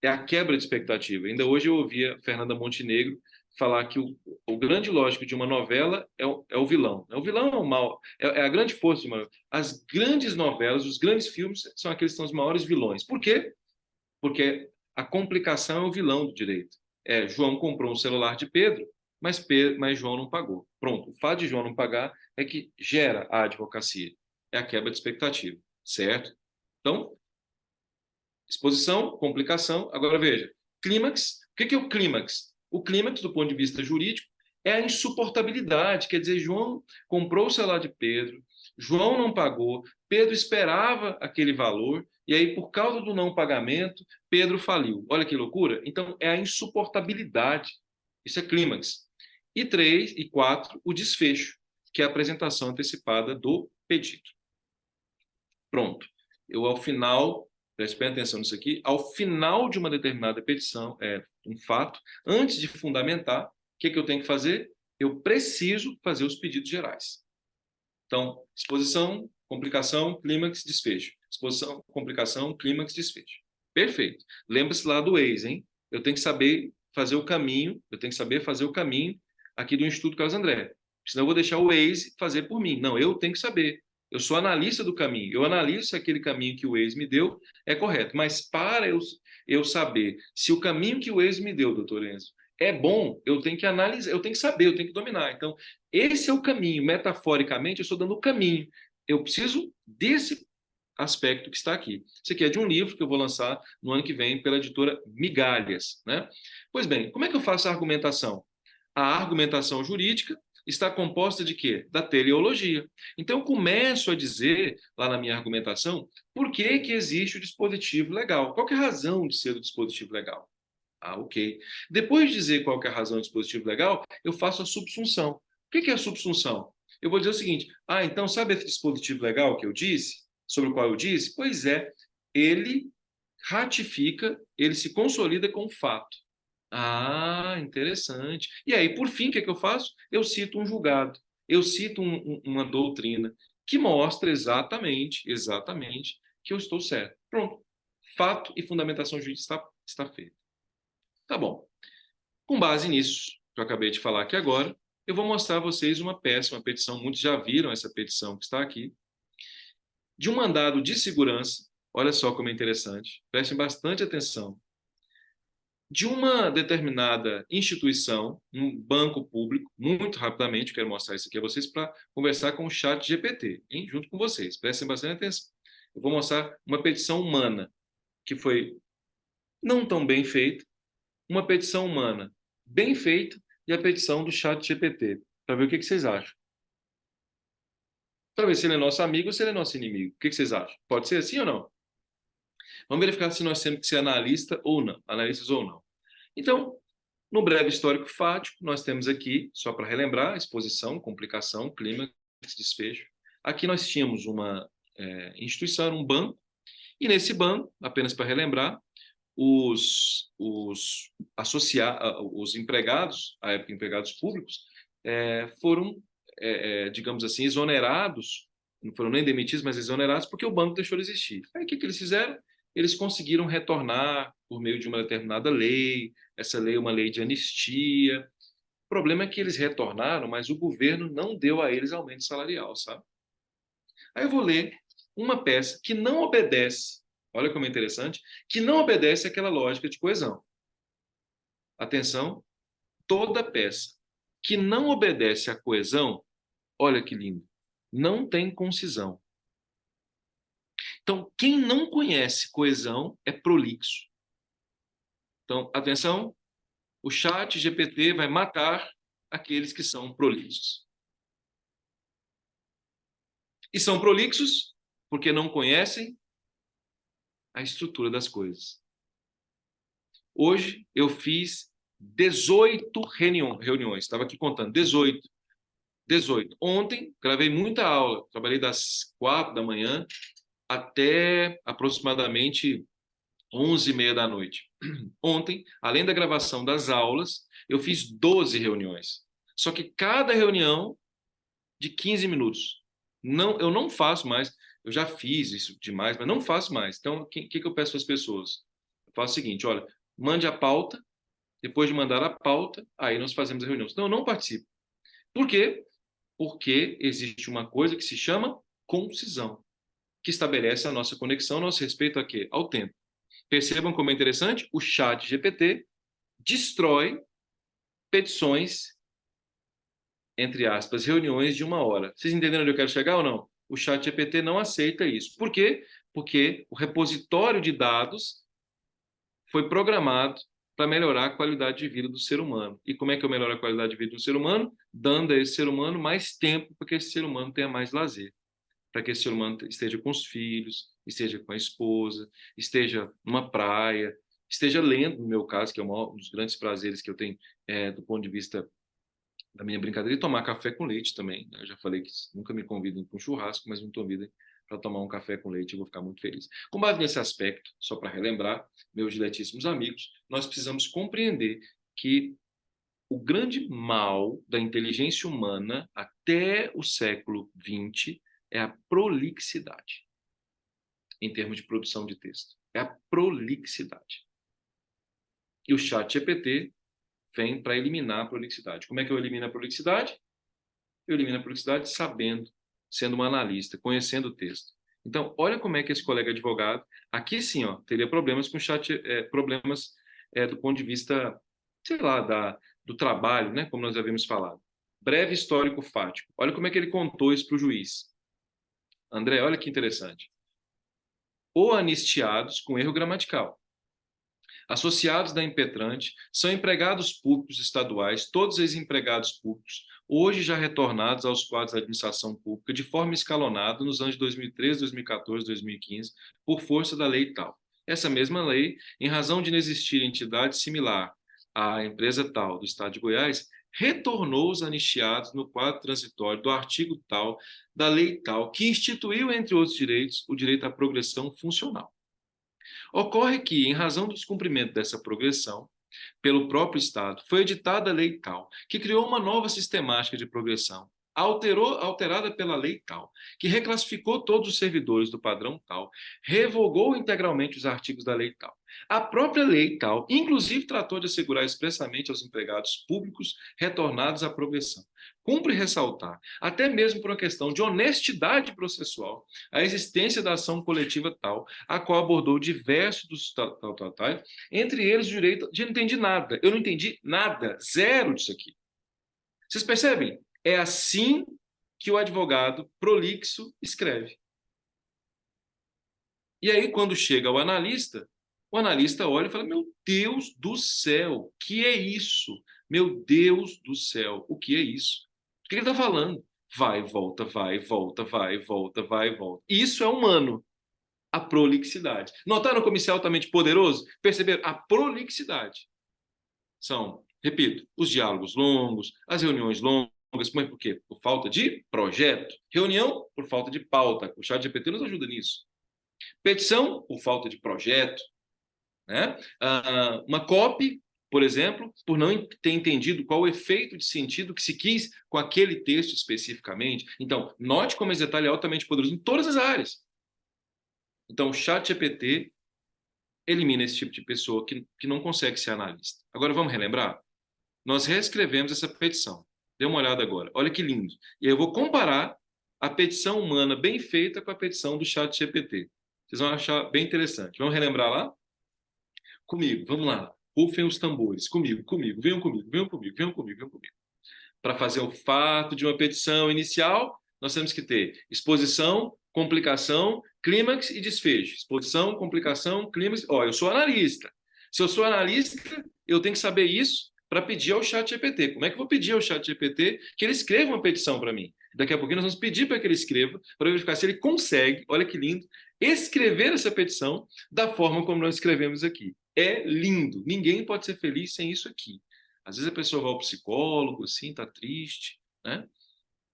É a quebra de expectativa. Ainda hoje eu ouvia Fernanda Montenegro falar que o grande lógico de uma novela é o vilão. O vilão é o mal, é a grande força de uma novela. As grandes novelas, os grandes filmes são aqueles que são os maiores vilões. Por quê? Porque a complicação é o vilão do direito. João comprou um celular de Pedro, mas João não pagou. Pronto. O fato de João não pagar é que gera a advocacia. É a quebra de expectativa, certo? Então, exposição, complicação. Agora veja, clímax. O que é o clímax? O clímax, do ponto de vista jurídico, é a insuportabilidade. Quer dizer, João comprou o celular de Pedro, João não pagou, Pedro esperava aquele valor, e aí, por causa do não pagamento, Pedro faliu. Olha que loucura. Então, é a insuportabilidade. Isso é clímax. E 3 e 4, o desfecho, que é a apresentação antecipada do pedido. Pronto. Eu, ao final, prestem atenção nisso aqui, ao final de uma determinada petição, um fato, antes de fundamentar, o que eu tenho que fazer? Eu preciso fazer os pedidos gerais. Então, exposição, complicação, clímax, desfecho. Exposição, complicação, clímax, desfecho. Perfeito. Lembra-se lá do Waze, hein? Eu tenho que saber fazer o caminho, aqui do Instituto Carlos André. Senão eu vou deixar o Waze fazer por mim. Não, eu tenho que saber. Eu sou analista do caminho. Eu analiso se aquele caminho que o Waze me deu é correto. Mas para eu saber se o caminho que o Waze me deu, doutor Enzo, é bom, eu tenho que analisar, eu tenho que saber, eu tenho que dominar. Então, esse é o caminho. Metaforicamente, eu estou dando o caminho. Eu preciso desse aspecto que está aqui. Isso aqui é de um livro que eu vou lançar no ano que vem pela editora Migalhas, né? Pois bem, como é que eu faço a argumentação? A argumentação jurídica está composta de quê? Da teleologia. Então, eu começo a dizer, lá na minha argumentação, por que que existe o dispositivo legal. Qual que é a razão de ser o dispositivo legal? Ah, ok. Depois de dizer qual que é a razão do dispositivo legal, eu faço a subsunção. O que que é a subsunção? Eu vou dizer o seguinte, então sabe esse dispositivo legal que eu disse, sobre o qual eu disse? Pois é, ele ratifica, ele se consolida com o fato. Ah, interessante. E aí, por fim, o que é que eu faço? Eu cito um julgado, eu cito uma doutrina que mostra exatamente que eu estou certo. Pronto. Fato e fundamentação jurídica está feito. Tá bom. Com base nisso que eu acabei de falar aqui agora, eu vou mostrar a vocês uma peça, uma petição, muitos já viram essa petição que está aqui, de um mandado de segurança, olha só como é interessante, prestem bastante atenção, de uma determinada instituição, um banco público, muito rapidamente, eu quero mostrar isso aqui a vocês para conversar com o chat GPT, hein? Junto com vocês, prestem bastante atenção. Eu vou mostrar uma petição humana, que foi não tão bem feita, uma petição humana bem feita e a petição do chat GPT, para ver o que vocês acham. Para ver se ele é nosso amigo ou se ele é nosso inimigo. O que vocês acham? Pode ser assim ou não? Vamos verificar se nós temos que ser analista ou não, analistas ou não. Então, no breve histórico fático, nós temos aqui, só para relembrar, exposição, complicação, clímax, desfecho. Aqui nós tínhamos uma instituição, um banco, e nesse banco, apenas para relembrar, os empregados, à época empregados públicos, foram, digamos assim, exonerados, não foram nem demitidos, mas exonerados, porque o banco deixou de existir. Aí o que eles fizeram? Eles conseguiram retornar por meio de uma determinada lei, essa lei é uma lei de anistia. O problema é que eles retornaram, mas o governo não deu a eles aumento salarial, sabe? Aí eu vou ler uma peça que não obedece, olha como é interessante, que não obedece àquela lógica de coesão. Atenção, toda peça que não obedece à coesão, olha que lindo, não tem concisão. Então, quem não conhece coesão é prolixo. Então, atenção, o chat GPT vai matar aqueles que são prolixos. E são prolixos porque não conhecem a estrutura das coisas. Hoje eu fiz 18 reuniões, estava aqui contando, 18. Ontem gravei muita aula, trabalhei das 4 da manhã até aproximadamente 11h30 da noite. Ontem, além da gravação das aulas, eu fiz 12 reuniões. Só que cada reunião de 15 minutos. Não, eu não faço mais, eu já fiz isso demais, mas não faço mais. Então, o que eu peço às pessoas? Eu faço o seguinte, olha, mande a pauta, depois de mandar a pauta, aí nós fazemos a reunião. Senão eu não participo. Por quê? Porque existe uma coisa que se chama concisão, que estabelece a nossa conexão, nosso respeito a quê? Ao tempo. Percebam como é interessante? O chat GPT destrói petições, entre aspas, reuniões de 1 hora. Vocês entenderam onde eu quero chegar ou não? O chat GPT não aceita isso. Por quê? Porque o repositório de dados foi programado para melhorar a qualidade de vida do ser humano. E como é que eu melhoro a qualidade de vida do ser humano? Dando a esse ser humano mais tempo para que esse ser humano tenha mais lazer. Para que esse ser humano esteja com os filhos, esteja com a esposa, esteja numa praia, esteja lendo, no meu caso, que é um dos grandes prazeres que eu tenho do ponto de vista da minha brincadeira, e tomar café com leite também. Eu já falei que nunca me convidem para um churrasco, mas me convidem para tomar um café com leite, eu vou ficar muito feliz. Com base nesse aspecto, só para relembrar, meus diletíssimos amigos, nós precisamos compreender que o grande mal da inteligência humana até o século XX é a prolixidade, em termos de produção de texto. É a prolixidade. E o chat GPT vem para eliminar a prolixidade. Como é que eu elimino a prolixidade? Eu elimino a prolixidade sabendo, sendo um analista, conhecendo o texto. Então, olha como é que esse colega advogado, aqui sim, ó, teria problemas com chat, problemas do ponto de vista, sei lá, do trabalho, né, como nós havíamos falado. Breve histórico fático. Olha como é que ele contou isso para o juiz. André, olha que interessante. Ou anistiados com erro gramatical. Associados da Impetrante são empregados públicos estaduais, todos eles empregados públicos, hoje já retornados aos quadros da administração pública de forma escalonada nos anos de 2013, 2014, 2015, por força da lei tal. Essa mesma lei, em razão de não existir entidade similar à empresa tal do Estado de Goiás, retornou os anistiados no quadro transitório do artigo tal, da lei tal, que instituiu, entre outros direitos, o direito à progressão funcional. Ocorre que, em razão do descumprimento dessa progressão, pelo próprio Estado, foi editada a lei tal, que criou uma nova sistemática de progressão, alterada pela lei tal, que reclassificou todos os servidores do padrão tal, revogou integralmente os artigos da lei tal. A própria lei tal, inclusive, tratou de assegurar expressamente aos empregados públicos retornados à progressão. Cumpre ressaltar, até mesmo por uma questão de honestidade processual, a existência da ação coletiva tal, a qual abordou diversos dos tal, entre eles o direito de não entendi nada. Eu não entendi nada, zero disso aqui. Vocês percebem? É assim que o advogado prolixo escreve. E aí, quando chega o analista olha e fala: Meu Deus do céu, que é isso? Meu Deus do céu, o que é isso? O que ele está falando? Vai, volta, vai, volta, vai, volta, vai, volta. Isso é humano, a prolixidade. Notaram como isso é altamente poderoso? Perceberam? A prolixidade. São, repito, os diálogos longos, as reuniões longas, mas por quê? Por falta de projeto. Reunião, por falta de pauta. O ChatGPT nos ajuda nisso. Petição, por falta de projeto. Né? Uma copy, por exemplo, por não ter entendido qual o efeito de sentido que se quis com aquele texto especificamente. Então, note como esse detalhe é altamente poderoso em todas as áreas. Então, o ChatGPT elimina esse tipo de pessoa que não consegue ser analista. Agora, vamos relembrar? Nós reescrevemos essa petição. Dê uma olhada agora. Olha que lindo. E eu vou comparar a petição humana bem feita com a petição do ChatGPT. Vocês vão achar bem interessante. Vamos relembrar lá? Comigo, vamos lá. Rufem os tambores. Comigo, comigo. Venham comigo, venham comigo, venham comigo, venham comigo. Para fazer o fato de uma petição inicial, nós temos que ter exposição, complicação, clímax e desfecho. Exposição, complicação, clímax. Ó, eu sou analista. Se eu sou analista, eu tenho que saber isso para pedir ao ChatGPT. Como é que eu vou pedir ao ChatGPT que ele escreva uma petição para mim? Daqui a pouquinho nós vamos pedir para que ele escreva, para verificar se ele consegue, olha que lindo, escrever essa petição da forma como nós escrevemos aqui. É lindo. Ninguém pode ser feliz sem isso aqui. Às vezes a pessoa vai ao psicólogo, assim, está triste, né?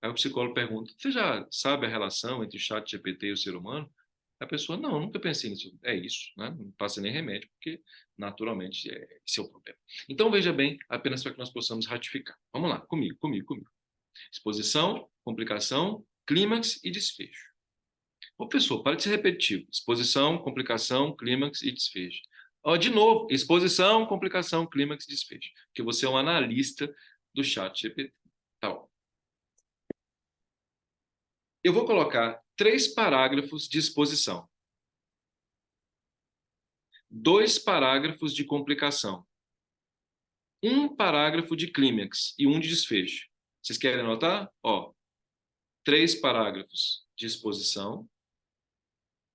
Aí o psicólogo pergunta: Você já sabe a relação entre o chat GPT e o ser humano? A pessoa: Não, nunca pensei nisso. É isso, né? Não passa nem remédio, porque naturalmente esse é o problema. Então veja bem, apenas para que nós possamos ratificar. Vamos lá, comigo, comigo, comigo. Exposição, complicação, clímax e desfecho. Ô, pessoal, para de ser repetitivo. Exposição, complicação, clímax e desfecho. Ó, de novo, exposição, complicação, clímax e desfecho. Porque você é um analista do chat GPT. Tá bom. Eu vou colocar 3 parágrafos de exposição, 2 parágrafos de complicação, 1 parágrafo de clímax e 1 de desfecho. Vocês querem anotar? Ó, 3 parágrafos de exposição.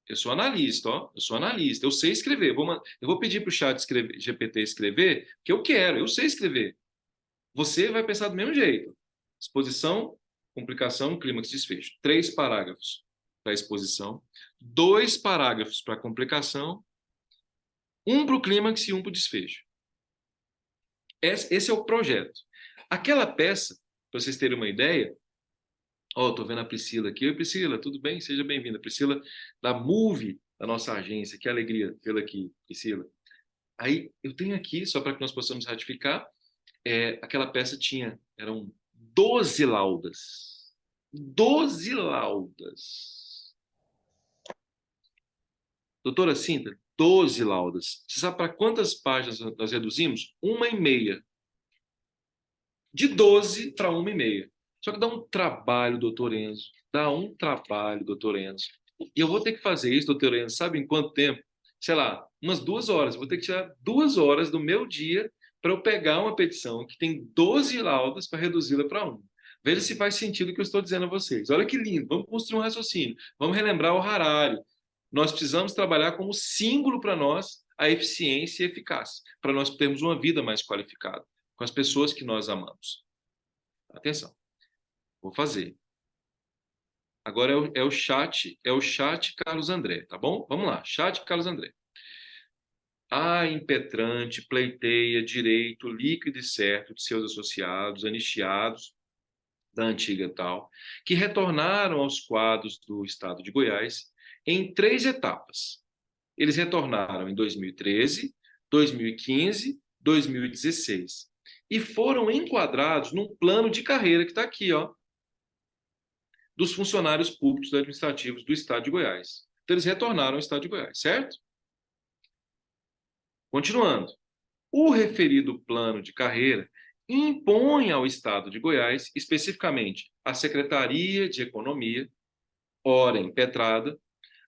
Eu sou analista, ó. Eu sou analista. Eu sei escrever. Eu vou pedir para o chat GPT escrever, que eu quero. Eu sei escrever. Você vai pensar do mesmo jeito. Exposição, complicação, clímax, desfecho. 3 parágrafos para a exposição, 2 parágrafos para a complicação, 1 para o clímax e 1 para o desfecho. Esse é o projeto. Aquela peça, para vocês terem uma ideia, ó, estou vendo a Priscila aqui. Oi, Priscila, tudo bem? Seja bem-vinda. Priscila, da Move, da nossa agência. Que alegria tê-la aqui, Priscila. Aí, eu tenho aqui, só para que nós possamos ratificar, aquela peça eram 12 laudas. 12 laudas. Doutora Cinta, 12 laudas. Você sabe para quantas páginas nós reduzimos? 1,5. De 12 para 1,5. Só que dá um trabalho, doutor Enzo. Dá um trabalho, doutor Enzo. E eu vou ter que fazer isso, doutor Leandro, sabe em quanto tempo? Sei lá, umas 2 horas. Vou ter que tirar 2 horas do meu dia para eu pegar uma petição que tem 12 laudas para reduzi-la para um. Veja se faz sentido o que eu estou dizendo a vocês. Olha que lindo, vamos construir um raciocínio. Vamos relembrar o Harari. Nós precisamos trabalhar como símbolo para nós a eficiência e eficácia, para nós termos uma vida mais qualificada com as pessoas que nós amamos. Atenção, vou fazer. Agora é o chat Carlos André, tá bom? Vamos lá, chat Carlos André. A impetrante pleiteia direito líquido e certo de seus associados, anistiados da antiga tal, que retornaram aos quadros do estado de Goiás em 3 etapas. Eles retornaram em 2013, 2015, 2016 e foram enquadrados num plano de carreira que está aqui, ó, dos funcionários públicos administrativos do estado de Goiás. Então, eles retornaram ao estado de Goiás, certo? Continuando. O referido plano de carreira impõe ao estado de Goiás, especificamente à Secretaria de Economia, ora impetrada,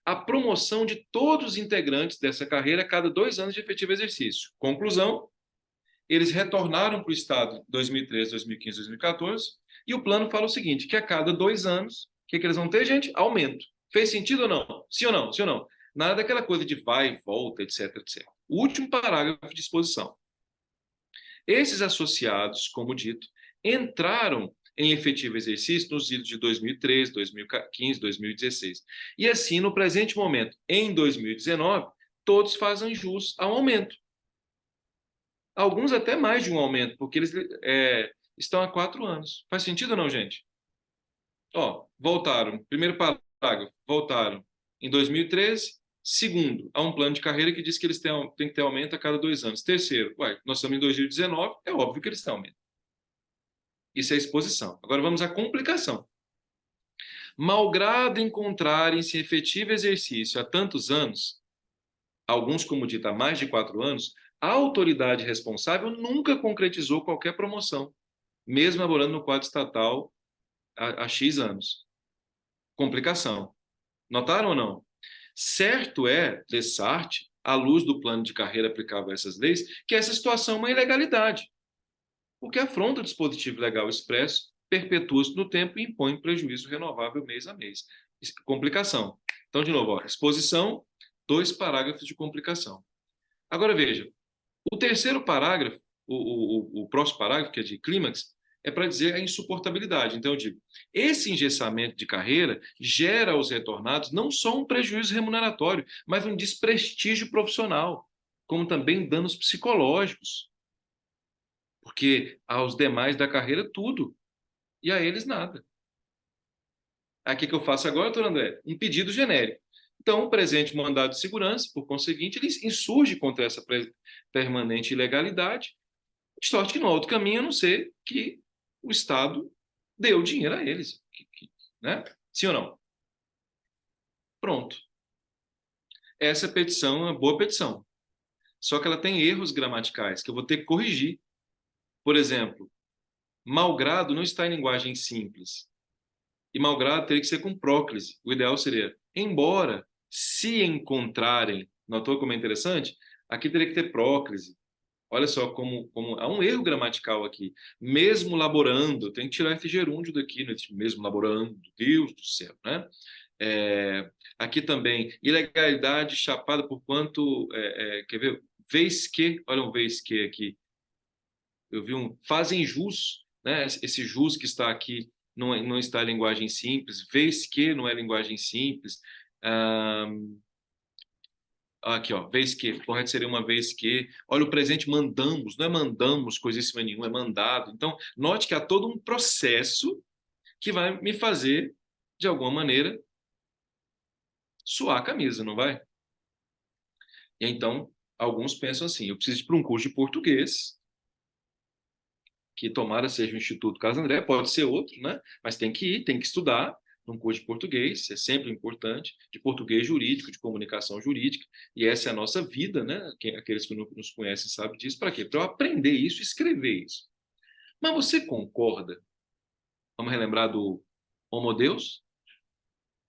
a promoção de todos os integrantes dessa carreira a cada 2 anos de efetivo exercício. Conclusão, eles retornaram para o Estado em 2013, 2015, 2014, e o plano fala o seguinte, que a cada 2 anos, o que eles vão ter, gente? Aumento. Fez sentido ou não? Sim ou não? Sim ou não? Nada daquela coisa de vai e volta, etc, etc. O último parágrafo de exposição. Esses associados, como dito, entraram em efetivo exercício nos idos de 2013, 2015, 2016. E assim, no presente momento, em 2019, todos fazem jus ao aumento. Alguns até mais de um aumento, porque eles estão há 4 anos. Faz sentido ou não, gente? Ó, voltaram. Primeiro parágrafo, voltaram em 2013. Segundo, há um plano de carreira que diz que eles têm que ter aumento a cada 2 anos. Terceiro, nós estamos em 2019, é óbvio que eles têm aumento. Isso é a exposição. Agora vamos à complicação. Malgrado encontrarem-se em efetivo exercício há tantos anos, alguns, como dito, há mais de 4 anos, a autoridade responsável nunca concretizou qualquer promoção, mesmo elaborando no quadro estatal há X anos. Complicação. Notaram ou não? Certo é, Dessart, à luz do plano de carreira aplicável a essas leis, que essa situação é uma ilegalidade, porque afronta o dispositivo legal expresso, perpetua-se no tempo e impõe prejuízo renovável mês a mês. Complicação. Então, de novo, ó, exposição, 2 parágrafos de complicação. Agora veja, o terceiro parágrafo, o próximo parágrafo, que é de clímax, é para dizer a insuportabilidade. Então, eu digo, esse engessamento de carreira gera aos retornados não só um prejuízo remuneratório, mas um desprestígio profissional, como também danos psicológicos. Porque aos demais da carreira, tudo. E a eles, nada. Aí, o que eu faço agora, doutor André? Um pedido genérico. Então, o presente mandado de segurança, por conseguinte, ele insurge contra essa permanente ilegalidade, de sorte que não há outro caminho a não ser que o Estado deu dinheiro a eles. Né? Sim ou não? Pronto. Essa petição é uma boa petição. Só que ela tem erros gramaticais que eu vou ter que corrigir. Por exemplo, malgrado não está em linguagem simples. E malgrado teria que ser com próclise. O ideal seria, embora se encontrarem, notou como é interessante? Aqui teria que ter próclise. Olha só como há um erro gramatical aqui. Mesmo laborando, tem que tirar esse gerúndio daqui, né? Mesmo laborando, Deus do céu, né? Aqui também, ilegalidade chapada por quanto, quer ver? Vez que, olha um vez que aqui, eu vi fazem jus, né? Esse jus que está aqui não está em linguagem simples, vez que não é linguagem simples. Aqui, ó, vez que, correto seria uma vez que. Olha, o presente mandamos, não é mandamos coisíssima nenhuma, é mandado. Então, note que há todo um processo que vai me fazer, de alguma maneira, suar a camisa, não vai? E então, alguns pensam assim: eu preciso ir para um curso de português, que tomara seja o Instituto Carlos André, pode ser outro, né? Mas tem que ir, tem que estudar num curso de português, é sempre importante, de português jurídico, de comunicação jurídica, e essa é a nossa vida, né? Aqueles que nos conhecem sabem disso. Para quê? Para eu aprender isso e escrever isso. Mas você concorda? Vamos relembrar do Homo Deus?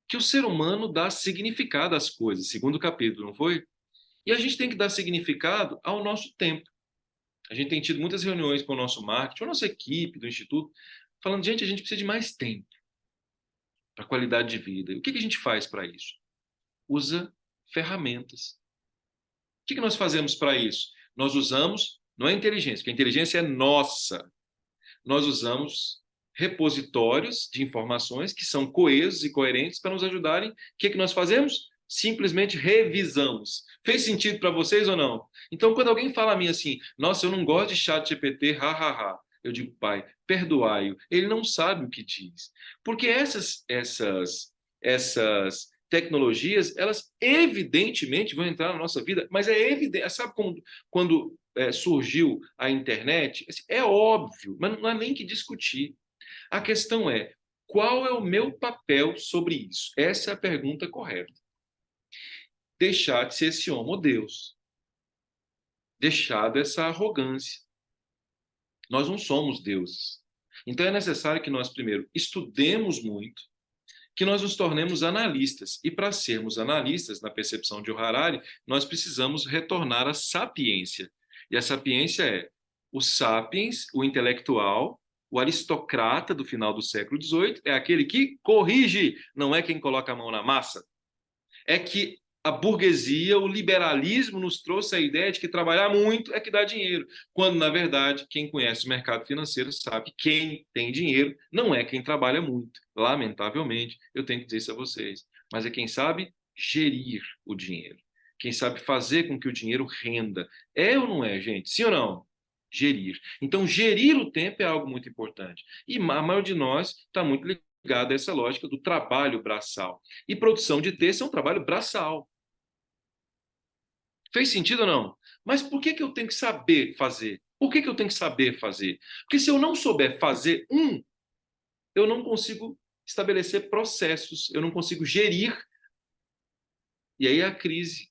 que o ser humano dá significado às coisas, segundo o capítulo, não foi? E a gente tem que dar significado ao nosso tempo. A gente tem tido muitas reuniões com o nosso marketing, com a nossa equipe do Instituto, falando, gente, a gente precisa de mais tempo para qualidade de vida. E o que a gente faz para isso? Usa ferramentas. O que nós fazemos para isso? Nós usamos, não é inteligência, porque a inteligência é nossa. Nós usamos repositórios de informações que são coesos e coerentes para nos ajudarem. O que nós fazemos? Simplesmente revisamos. Fez sentido para vocês ou não? Então, quando alguém fala a mim assim, nossa, eu não gosto de chat GPT, ha. Eu digo, pai, perdoai-o. Ele não sabe o que diz. Porque essas tecnologias, elas evidentemente vão entrar na nossa vida, mas é evidente, sabe quando surgiu a internet? Assim, é óbvio, mas não há nem que discutir. A questão é, qual é o meu papel sobre isso? Essa é a pergunta correta. Deixar de ser esse homo Deus. Deixar dessa arrogância. Nós não somos deuses. Então é necessário que nós primeiro estudemos muito, que nós nos tornemos analistas. E para sermos analistas, na percepção de Harari, nós precisamos retornar à sapiência. E a sapiência é o sapiens, o intelectual, o aristocrata do final do século XVIII, é aquele que corrige, não é quem coloca a mão na massa. É que a burguesia, o liberalismo nos trouxe a ideia de que trabalhar muito é que dá dinheiro, quando, na verdade, quem conhece o mercado financeiro sabe que quem tem dinheiro não é quem trabalha muito. Lamentavelmente, eu tenho que dizer isso a vocês. Mas é quem sabe gerir o dinheiro. Quem sabe fazer com que o dinheiro renda. É ou não é, gente? Sim ou não? Gerir. Então, gerir o tempo é algo muito importante. E a maioria de nós está muito ligado a essa lógica do trabalho braçal. E produção de texto é um trabalho braçal. Fez sentido ou não? Mas por que eu tenho que saber fazer? Por que eu tenho que saber fazer? Porque se eu não souber fazer eu não consigo estabelecer processos, eu não consigo gerir. E aí a crise.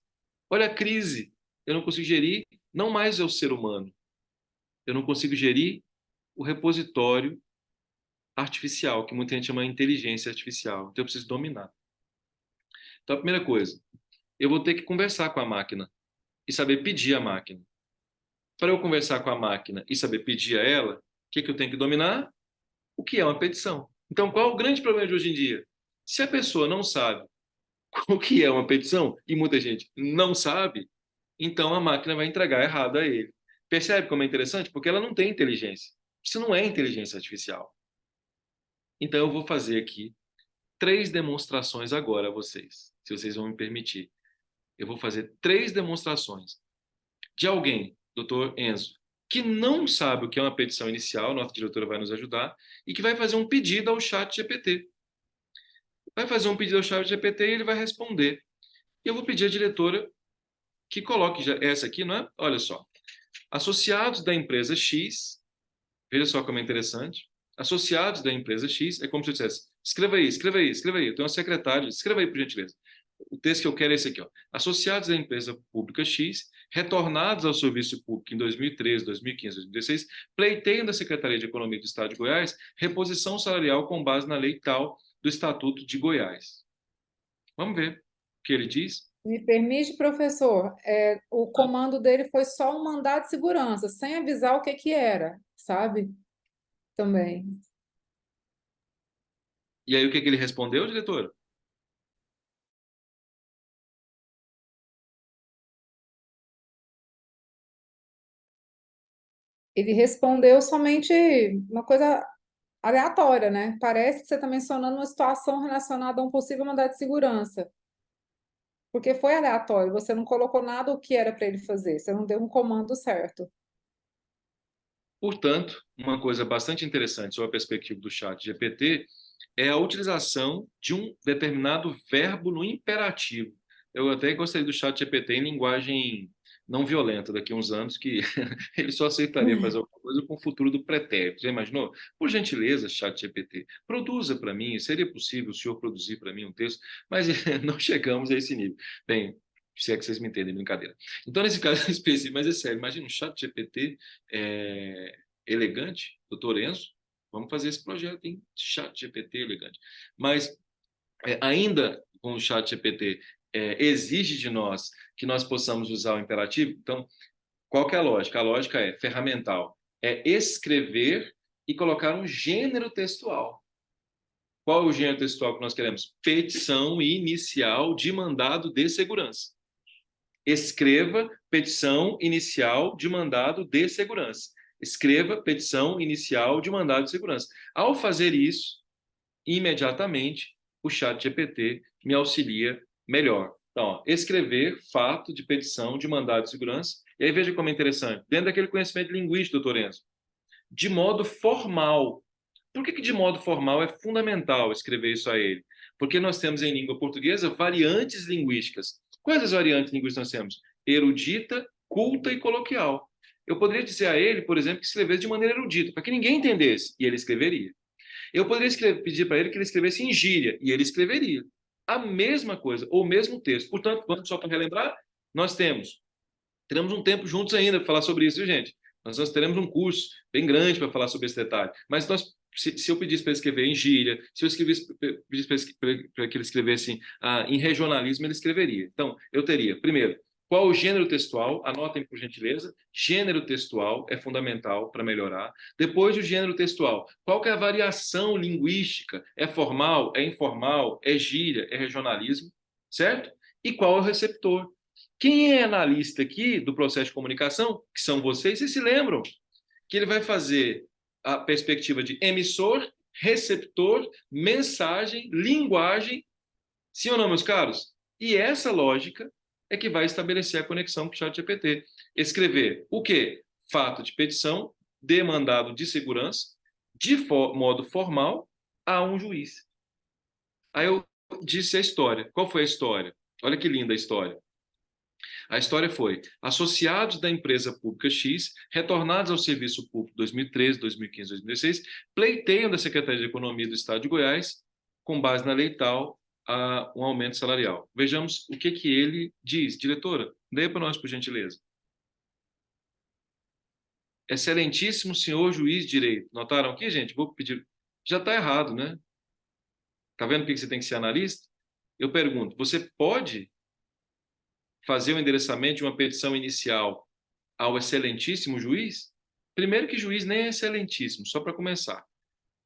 Olha a crise. Eu não consigo gerir, não mais é o ser humano. Eu não consigo gerir o repositório artificial, que muita gente chama de inteligência artificial. Então eu preciso dominar. Então a primeira coisa, eu vou ter que conversar com a máquina e saber pedir à máquina. Para eu conversar com a máquina e saber pedir a ela, o que eu tenho que dominar? O que é uma petição. Então, qual é o grande problema de hoje em dia? Se a pessoa não sabe o que é uma petição, e muita gente não sabe, então a máquina vai entregar errado a ele. Percebe como é interessante? Porque ela não tem inteligência. Isso não é inteligência artificial. Então, eu vou fazer aqui 3 demonstrações agora a vocês, se vocês vão me permitir. Eu vou fazer 3 demonstrações de alguém, doutor Enzo, que não sabe o que é uma petição inicial, nossa diretora vai nos ajudar, e que vai fazer um pedido ao chat GPT. Vai fazer um pedido ao chat GPT e ele vai responder. E eu vou pedir à diretora que coloque essa aqui, não é? Olha só. Associados da empresa X, veja só como é interessante. Associados da empresa X, é como se eu dissesse, escreva aí, escreva aí, escreva aí. Eu tenho uma secretária, escreva aí, por gentileza. O texto que eu quero é esse aqui, ó. Associados da empresa pública X, retornados ao serviço público em 2013, 2015, 2016, pleiteiam da Secretaria de Economia do Estado de Goiás reposição salarial com base na lei tal do Estatuto de Goiás. Vamos ver o que ele diz. Me permite, professor, o comando dele foi só um mandado de segurança, sem avisar o que era, sabe? Também. E aí o que ele respondeu, diretor? Ele respondeu somente uma coisa aleatória, né? Parece que você está mencionando uma situação relacionada a um possível mandado de segurança. Porque foi aleatório, você não colocou nada o que era para ele fazer, você não deu um comando certo. Portanto, uma coisa bastante interessante sobre a perspectiva do chat GPT é a utilização de um determinado verbo no imperativo. Eu até gostaria do chat GPT em linguagem não violenta daqui a uns anos, que ele só aceitaria fazer alguma coisa com o futuro do pretérito. Já imaginou? Por gentileza, chat GPT, produza para mim, seria possível o senhor produzir para mim um texto? Mas não chegamos a esse nível. Bem, se é que vocês me entendem, brincadeira. Então, nesse caso específico, mas é sério, imagina um chat GPT elegante, doutor Enzo, vamos fazer esse projeto em chat GPT elegante. Mas ainda com o chat GPT, exige de nós que nós possamos usar o imperativo. Então, qual que é a lógica? A lógica é ferramental. É escrever e colocar um gênero textual. Qual é o gênero textual que nós queremos? Petição inicial de mandado de segurança. Escreva petição inicial de mandado de segurança. Escreva petição inicial de mandado de segurança. Ao fazer isso, imediatamente, o chat GPT me auxilia melhor. Então, ó, escrever fato de petição de mandado de segurança. E aí veja como é interessante. Dentro daquele conhecimento linguístico, doutor Enzo, de modo formal. Por que de modo formal é fundamental escrever isso a ele? Porque nós temos em língua portuguesa variantes linguísticas. Quais as variantes linguísticas nós temos? Erudita, culta e coloquial. Eu poderia dizer a ele, por exemplo, que escrevesse de maneira erudita, para que ninguém entendesse, e ele escreveria. Eu poderia pedir para ele que ele escrevesse em gíria, e ele escreveria. A mesma coisa, ou o mesmo texto. Portanto, só para relembrar, nós teremos um tempo juntos ainda para falar sobre isso, viu, gente? Nós teremos um curso bem grande para falar sobre esse detalhe. Mas se eu pedisse para ele escrever em gíria, se eu pedisse para que ele escrevesse em regionalismo, ele escreveria. Então, eu teria, primeiro, qual o gênero textual? Anotem, por gentileza. Gênero textual é fundamental para melhorar. Depois, o gênero textual. Qual que é a variação linguística? É formal? É informal? É gíria? É regionalismo? Certo? E qual é o receptor? Quem é analista aqui do processo de comunicação, que são vocês se lembram que ele vai fazer a perspectiva de emissor, receptor, mensagem, linguagem, sim ou não, meus caros? E essa lógica é que vai estabelecer a conexão com o ChatGPT. Escrever o quê? Fato de petição, demandado de segurança, de modo formal, a um juiz. Aí eu disse a história. Qual foi a história? Olha que linda a história. A história foi: associados da empresa pública X, retornados ao serviço público 2013, 2015, 2016, pleiteiam da Secretaria de Economia do Estado de Goiás, com base na lei tal, um aumento salarial. Vejamos o que ele diz. Diretora, leia para nós, por gentileza. Excelentíssimo senhor juiz de direito. Notaram aqui, gente? Vou pedir. Já está errado, né? Está vendo por que você tem que ser analista? Eu pergunto, você pode fazer o endereçamento de uma petição inicial ao excelentíssimo juiz? Primeiro que juiz nem é excelentíssimo, só para começar.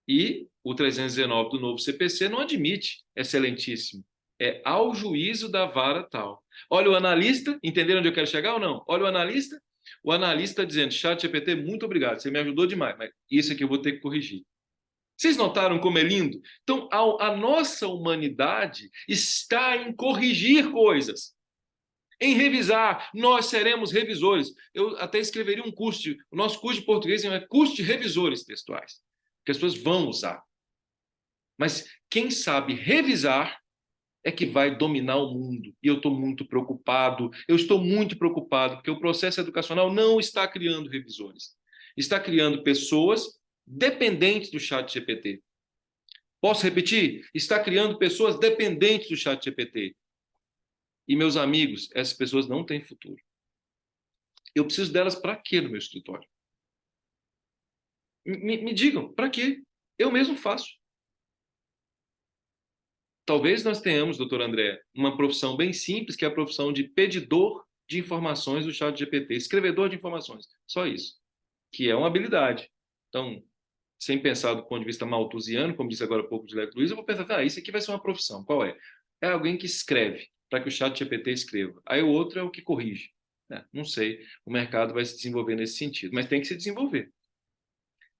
E o 319 do novo CPC não admite excelentíssimo. É ao juízo da vara tal. Olha o analista, entenderam onde eu quero chegar ou não? Olha o analista dizendo: ChatGPT, muito obrigado, você me ajudou demais, mas isso aqui eu vou ter que corrigir. Vocês notaram como é lindo? Então, a nossa humanidade está em corrigir coisas, em revisar. Nós seremos revisores. Eu até escreveria um curso, o nosso curso de português é curso de revisores textuais, que as pessoas vão usar. Mas quem sabe revisar é que vai dominar o mundo. E eu estou muito preocupado, porque o processo educacional não está criando revisores. Está criando pessoas dependentes do ChatGPT. Posso repetir? Está criando pessoas dependentes do ChatGPT. E, meus amigos, essas pessoas não têm futuro. Eu preciso delas para quê no meu escritório? Me digam, para quê? Eu mesmo faço. Talvez nós tenhamos, doutor André, uma profissão bem simples, que é a profissão de pedidor de informações do ChatGPT, escrevedor de informações. Só isso. Que é uma habilidade. Então, sem pensar do ponto de vista malthusiano, como disse agora há pouco de Leco Luiz, eu vou pensar, isso aqui vai ser uma profissão. Qual é? É alguém que escreve, para que o ChatGPT escreva. Aí o outro é o que corrige. Não sei, o mercado vai se desenvolver nesse sentido, mas tem que se desenvolver.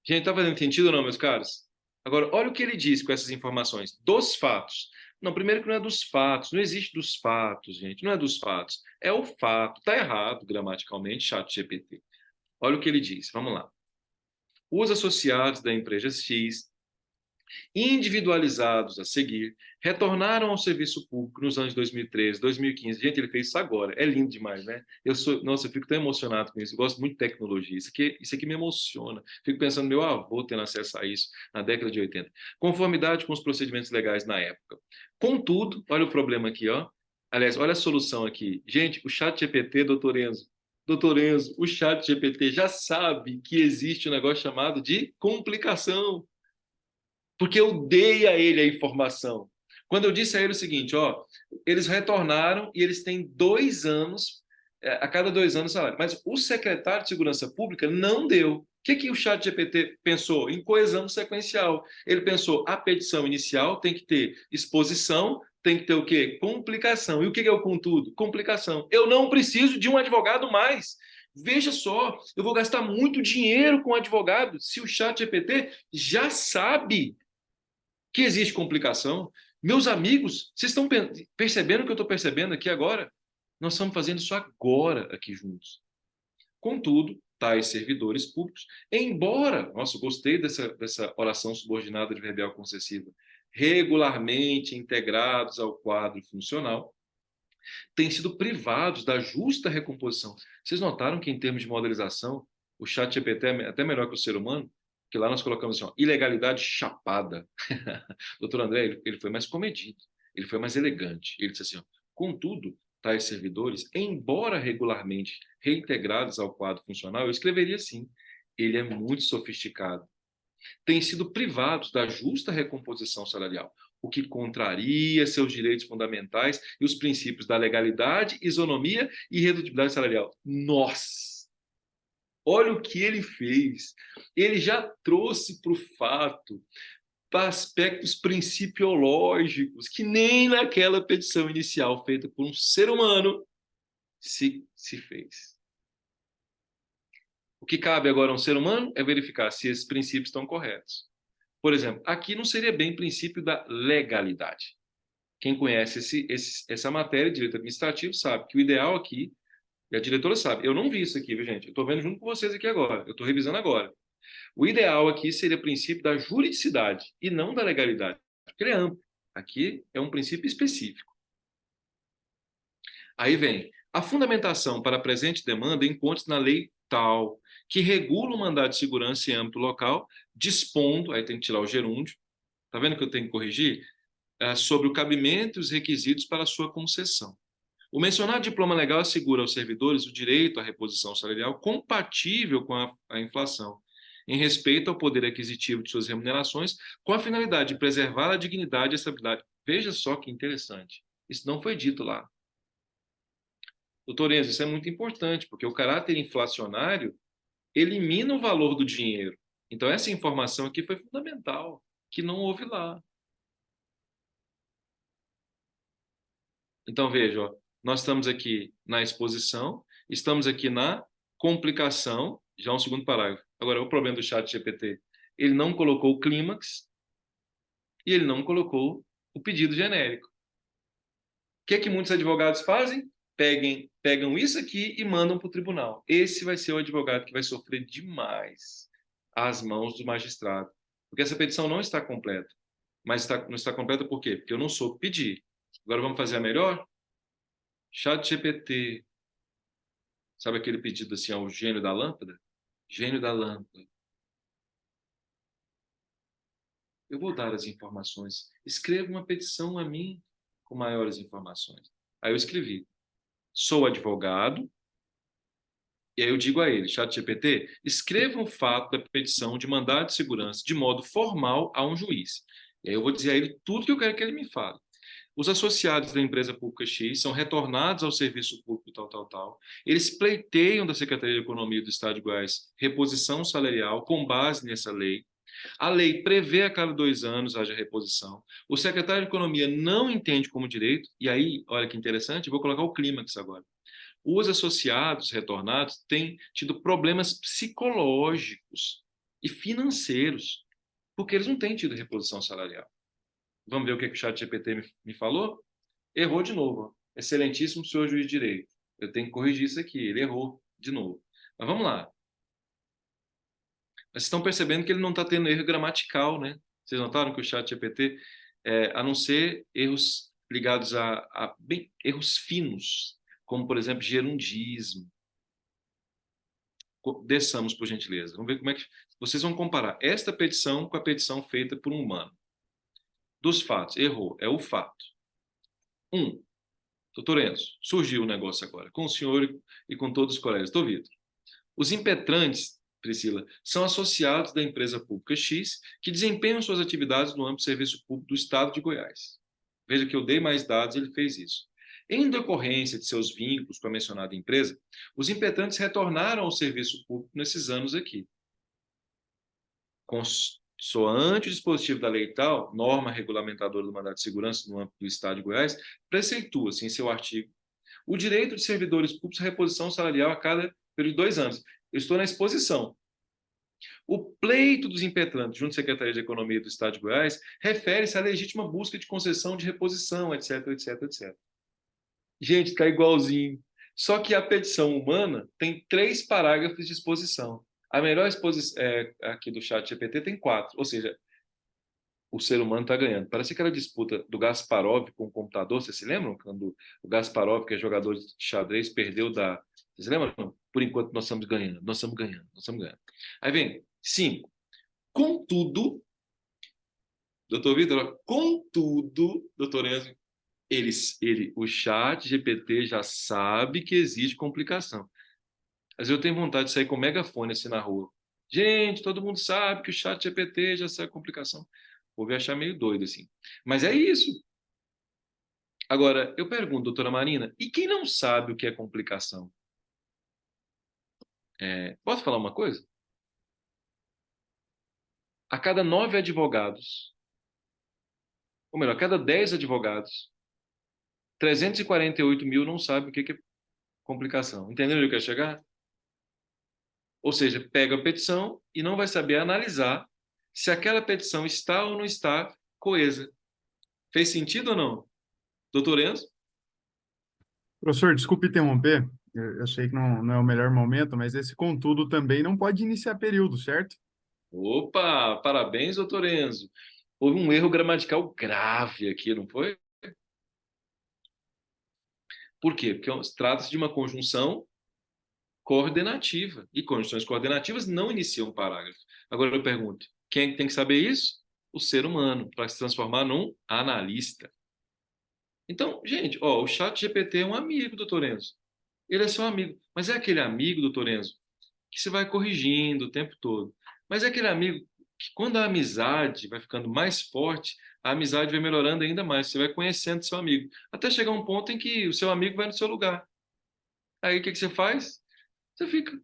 Gente, está fazendo sentido ou não, meus caros? Agora, olha o que ele diz com essas informações. Dos fatos. Não, primeiro que não é dos fatos. Não existe dos fatos, gente. Não é dos fatos. É o fato. Está errado gramaticalmente, ChatGPT. Olha o que ele diz. Vamos lá. Os associados da empresa X, individualizados a seguir, retornaram ao serviço público nos anos 2013, 2015. Gente, ele fez isso agora. É lindo demais, né? Nossa, eu fico tão emocionado com isso. Eu gosto muito de tecnologia. Isso aqui me emociona. Fico pensando, meu avô tendo acesso a isso na década de 80. Conformidade com os procedimentos legais na época. Contudo, olha o problema aqui, ó. Aliás, olha a solução aqui. Gente, o ChatGPT, doutor Enzo, o ChatGPT já sabe que existe um negócio chamado de complicação, porque eu dei a ele a informação. Quando eu disse a ele o seguinte, ó, eles retornaram e eles têm 2 anos, a cada 2 anos salário. Mas o secretário de Segurança Pública não deu. O que o ChatGPT pensou? Em coesão sequencial. Ele pensou, a petição inicial tem que ter exposição, tem que ter o quê? Complicação. E o que é o contudo? Complicação. Eu não preciso de um advogado mais. Veja só, eu vou gastar muito dinheiro com advogado se o ChatGPT já sabe que existe complicação. Meus amigos, vocês estão percebendo o que eu estou percebendo aqui agora? Nós estamos fazendo isso agora aqui juntos. Contudo, tais servidores públicos, embora, nossa, eu gostei dessa oração subordinada de verbial concessiva, regularmente integrados ao quadro funcional, têm sido privados da justa recomposição. Vocês notaram que, em termos de modelização, o ChatGPT é até melhor que o ser humano? Que lá nós colocamos assim, ó, ilegalidade chapada. Doutor André, ele foi mais comedido, ele foi mais elegante. Ele disse assim, ó, contudo, tais servidores, embora regularmente reintegrados ao quadro funcional, eu escreveria assim, ele é muito sofisticado. Têm sido privados da justa recomposição salarial, o que contraria seus direitos fundamentais e os princípios da legalidade, isonomia e redutibilidade salarial. Nossa! Olha o que ele fez. Ele já trouxe para o fato, para aspectos principiológicos, que nem naquela petição inicial feita por um ser humano se fez. O que cabe agora a um ser humano é verificar se esses princípios estão corretos. Por exemplo, aqui não seria bem princípio da legalidade. Quem conhece essa matéria de direito administrativo sabe que o ideal aqui, e a diretora sabe, eu não vi isso aqui, viu, gente? Eu estou vendo junto com vocês aqui agora, eu estou revisando agora. O ideal aqui seria o princípio da juridicidade e não da legalidade, porque ele é amplo. Aqui é um princípio específico. Aí vem, a fundamentação para a presente demanda encontra-se na lei tal, que regula o mandado de segurança em âmbito local, dispondo, aí tem que tirar o gerúndio, tá vendo que eu tenho que corrigir? Sobre o cabimento e os requisitos para a sua concessão. O mencionado diploma legal assegura aos servidores o direito à reposição salarial compatível com a inflação, em respeito ao poder aquisitivo de suas remunerações, com a finalidade de preservar a dignidade e a estabilidade. Veja só que interessante. Isso não foi dito lá. Doutor Enzo, isso é muito importante, porque o caráter inflacionário elimina o valor do dinheiro. Então, essa informação aqui foi fundamental, que não houve lá. Então, veja, ó, nós estamos aqui na exposição, estamos aqui na complicação, já um segundo parágrafo. Agora, o problema do ChatGPT, ele não colocou o clímax e ele não colocou o pedido genérico. O que muitos advogados fazem? Pegam isso aqui e mandam para o tribunal. Esse vai ser o advogado que vai sofrer demais às mãos do magistrado, porque essa petição não está completa. Mas não está completa por quê? Porque eu não soube pedir. Agora vamos fazer a melhor? ChatGPT. Sabe aquele pedido assim ao gênio da lâmpada? Gênio da lâmpada. Eu vou dar as informações. Escreva uma petição a mim com maiores informações. Aí eu escrevi. Sou advogado. E aí eu digo a ele, ChatGPT, escreva um fato da petição de mandado de segurança de modo formal a um juiz. E aí eu vou dizer a ele tudo que eu quero que ele me fale. Os associados da empresa pública X são retornados ao serviço público tal. Eles pleiteiam da Secretaria de Economia do Estado de Goiás reposição salarial com base nessa lei. A lei prevê a cada 2 anos haja reposição. O secretário de Economia não entende como direito, e aí, olha que interessante, eu vou colocar o clímax agora. Os associados retornados têm tido problemas psicológicos e financeiros, porque eles não têm tido reposição salarial. Vamos ver o que o ChatGPT me falou? Errou de novo. Excelentíssimo senhor juiz de direito. Eu tenho que corrigir isso aqui. Ele errou de novo. Mas vamos lá. Vocês estão percebendo que ele não está tendo erro gramatical, né? Vocês notaram que o ChatGPT, a não ser erros ligados a erros finos, como, por exemplo, gerundismo. Desçamos, por gentileza. Vamos ver como é que... Vocês vão comparar esta petição com a petição feita por um humano. Dos fatos, errou, é o fato. 1. Doutor Enzo, surgiu o negócio agora, com o senhor e com todos os colegas. Estou ouvindo. Os impetrantes, Priscila, são associados da empresa pública X que desempenham suas atividades no âmbito do serviço público do Estado de Goiás. Veja que eu dei mais dados, ele fez isso. Em decorrência de seus vínculos com a mencionada empresa, os impetrantes retornaram ao serviço público nesses anos aqui. Consoante o dispositivo da lei tal, norma regulamentadora do mandato de segurança no âmbito do Estado de Goiás, preceitua-se em seu artigo o direito de servidores públicos à reposição salarial a cada período de 2 anos. Eu estou na exposição. O pleito dos impetrantes junto à Secretaria de Economia do Estado de Goiás refere-se à legítima busca de concessão de reposição, etc, etc, etc. Gente, está igualzinho. Só que a petição humana tem 3 parágrafos de exposição. A melhor exposição aqui do chat GPT tem 4, ou seja, o ser humano está ganhando. Parece aquela disputa do Gasparov com o computador, vocês se lembram? Quando o Gasparov, que é jogador de xadrez, perdeu da... Vocês lembram? Por enquanto nós estamos ganhando, nós estamos ganhando, nós estamos ganhando. Aí vem 5. Contudo, doutor Vitor, contudo, doutor Enzo, o chat GPT já sabe que existe complicação. Às vezes eu tenho vontade de sair com megafone assim na rua. Gente, todo mundo sabe que o chat GPT já sabe complicação. Vou me achar meio doido assim. Mas é isso. Agora, eu pergunto, doutora Marina, e quem não sabe o que é complicação? Posso falar uma coisa? A cada 9 advogados, ou melhor, a cada 10 advogados, 348 mil não sabem o que é complicação. Entendeu onde eu quero chegar? Ou seja, pega a petição e não vai saber analisar se aquela petição está ou não está coesa. Fez sentido ou não? Doutor Enzo? Professor, desculpe interromper, eu sei que não é o melhor momento, mas esse contudo também não pode iniciar período, certo? Opa, parabéns, doutor Enzo. Houve um erro gramatical grave aqui, não foi? Por quê? Porque trata-se de uma conjunção coordenativa. E conjunções coordenativas não iniciam um parágrafo. Agora eu pergunto, quem é que tem que saber isso? O ser humano, para se transformar num analista. Então, gente, o chat GPT é um amigo, doutor Enzo. Ele é seu amigo. Mas é aquele amigo, doutor Enzo, que você vai corrigindo o tempo todo. Mas é aquele amigo que, quando a amizade vai ficando mais forte, a amizade vai melhorando ainda mais. Você vai conhecendo seu amigo. Até chegar um ponto em que o seu amigo vai no seu lugar. Aí o que você faz? Você fica.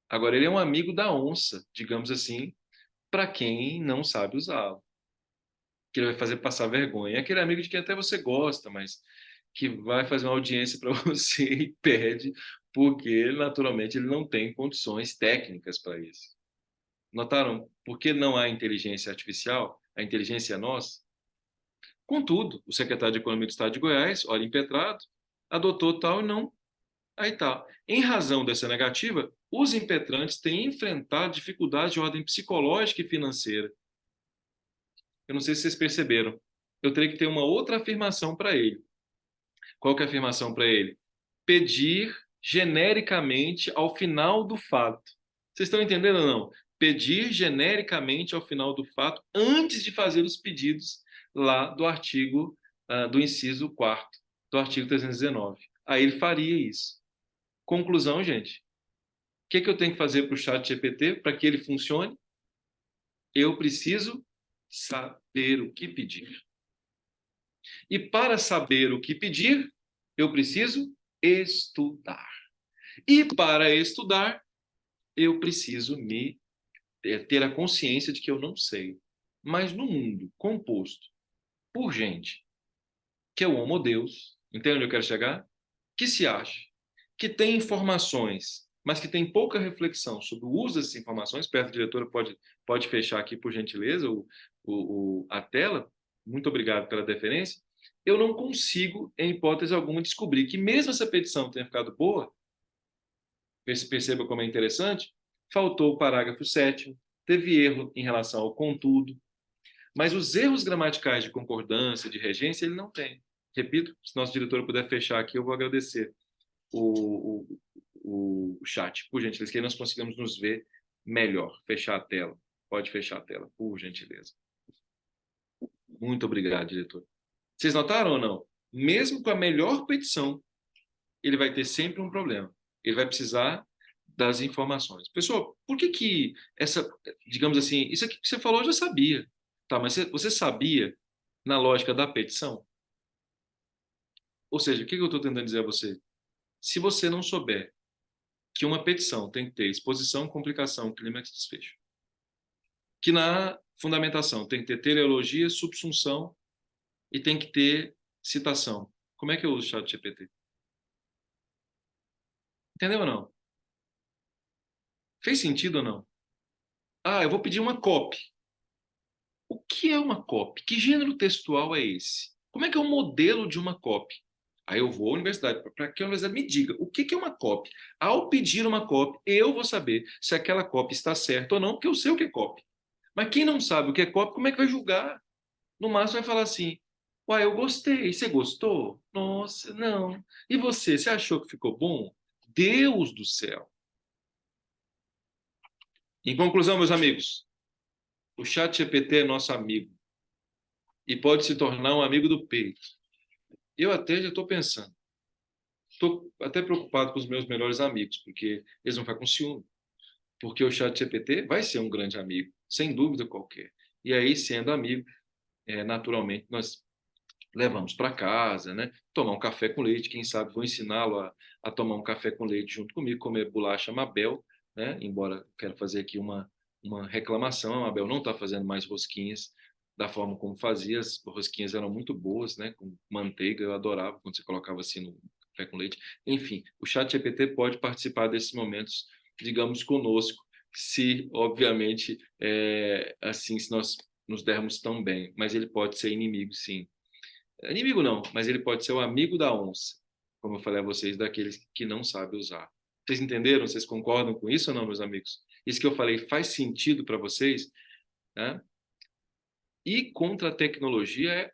Agora, ele é um amigo da onça, digamos assim, para quem não sabe usá-lo. Que ele vai fazer passar vergonha. É aquele amigo de quem até você gosta, mas que vai fazer uma audiência para você e pede, porque naturalmente ele não tem condições técnicas para isso. Notaram? Por que não há inteligência artificial? A inteligência é nossa. Contudo, o secretário de Economia do Estado de Goiás, olha impetrado, adotou tal e não. Aí tá. Em razão dessa negativa, os impetrantes têm enfrentado dificuldades de ordem psicológica e financeira. Eu não sei se vocês perceberam. Eu teria que ter uma outra afirmação para ele. Qual que é a afirmação para ele? Pedir genericamente ao final do fato. Vocês estão entendendo ou não? Pedir genericamente ao final do fato, antes de fazer os pedidos lá do artigo, do inciso 4º, do artigo 319. Aí ele faria isso. Conclusão, gente. O que eu tenho que fazer para o chat GPT para que ele funcione? Eu preciso saber o que pedir. E para saber o que pedir, eu preciso estudar. E para estudar, eu preciso ter a consciência de que eu não sei. Mas no mundo composto por gente que é o homo deus, entende onde eu quero chegar? Que se acha, que tem informações, mas que tem pouca reflexão sobre o uso dessas informações. Perto da diretora, pode fechar aqui, por gentileza, a tela. Muito obrigado pela deferência. Eu não consigo, em hipótese alguma, descobrir que mesmo essa petição tenha ficado boa, perceba como é interessante, faltou o parágrafo 7º, teve erro em relação ao contudo, mas os erros gramaticais de concordância, de regência, ele não tem. Repito, se nosso diretor puder fechar aqui, eu vou agradecer o chat, por gentileza, que aí nós conseguimos nos ver melhor. Fechar a tela. Pode fechar a tela, por gentileza. Muito obrigado, diretor. Vocês notaram ou não? Mesmo com a melhor petição, ele vai ter sempre um problema. Ele vai precisar das informações. Pessoal, por que essa, digamos assim, isso aqui que você falou eu já sabia. Tá, mas você sabia na lógica da petição? Ou seja, o que eu estou tentando dizer a você? Se você não souber que uma petição tem que ter exposição, complicação, clímax e desfecho, que na fundamentação tem que ter teleologia, subsunção e tem que ter citação. Como é que eu uso o chat GPT? Entendeu ou não? Fez sentido ou não? Ah, eu vou pedir uma copy. O que é uma copy? Que gênero textual é esse? Como é que é o modelo de uma copy? Aí eu vou à universidade, para que a universidade me diga o que é uma copy. Ao pedir uma copy, eu vou saber se aquela copy está certa ou não, porque eu sei o que é copy. Mas quem não sabe o que é copy, como é que vai julgar? No máximo vai falar assim, uai, eu gostei, você gostou? Nossa, não. E você achou que ficou bom? Deus do céu. Em conclusão, meus amigos, o chat GPT é nosso amigo e pode se tornar um amigo do peito. Eu até já estou pensando, estou até preocupado com os meus melhores amigos, porque eles vão ficar com ciúme, porque o chat GPT vai ser um grande amigo, sem dúvida qualquer. E aí, sendo amigo, naturalmente, nós levamos para casa, né? Tomar um café com leite, quem sabe vou ensiná-lo a tomar um café com leite junto comigo, comer bolacha Mabel, né? Embora eu quero fazer aqui uma reclamação, a Mabel não está fazendo mais rosquinhas da forma como fazia, as rosquinhas eram muito boas, né? Com manteiga, eu adorava quando você colocava assim no café com leite. Enfim, o chat GPT pode participar desses momentos, digamos, conosco, se, obviamente, assim, se nós nos dermos tão bem, mas ele pode ser inimigo, sim. Inimigo não, mas ele pode ser o amigo da onça, como eu falei a vocês, daqueles que não sabem usar. Vocês entenderam? Vocês concordam com isso ou não, meus amigos? Isso que eu falei faz sentido para vocês? Né? E contra a tecnologia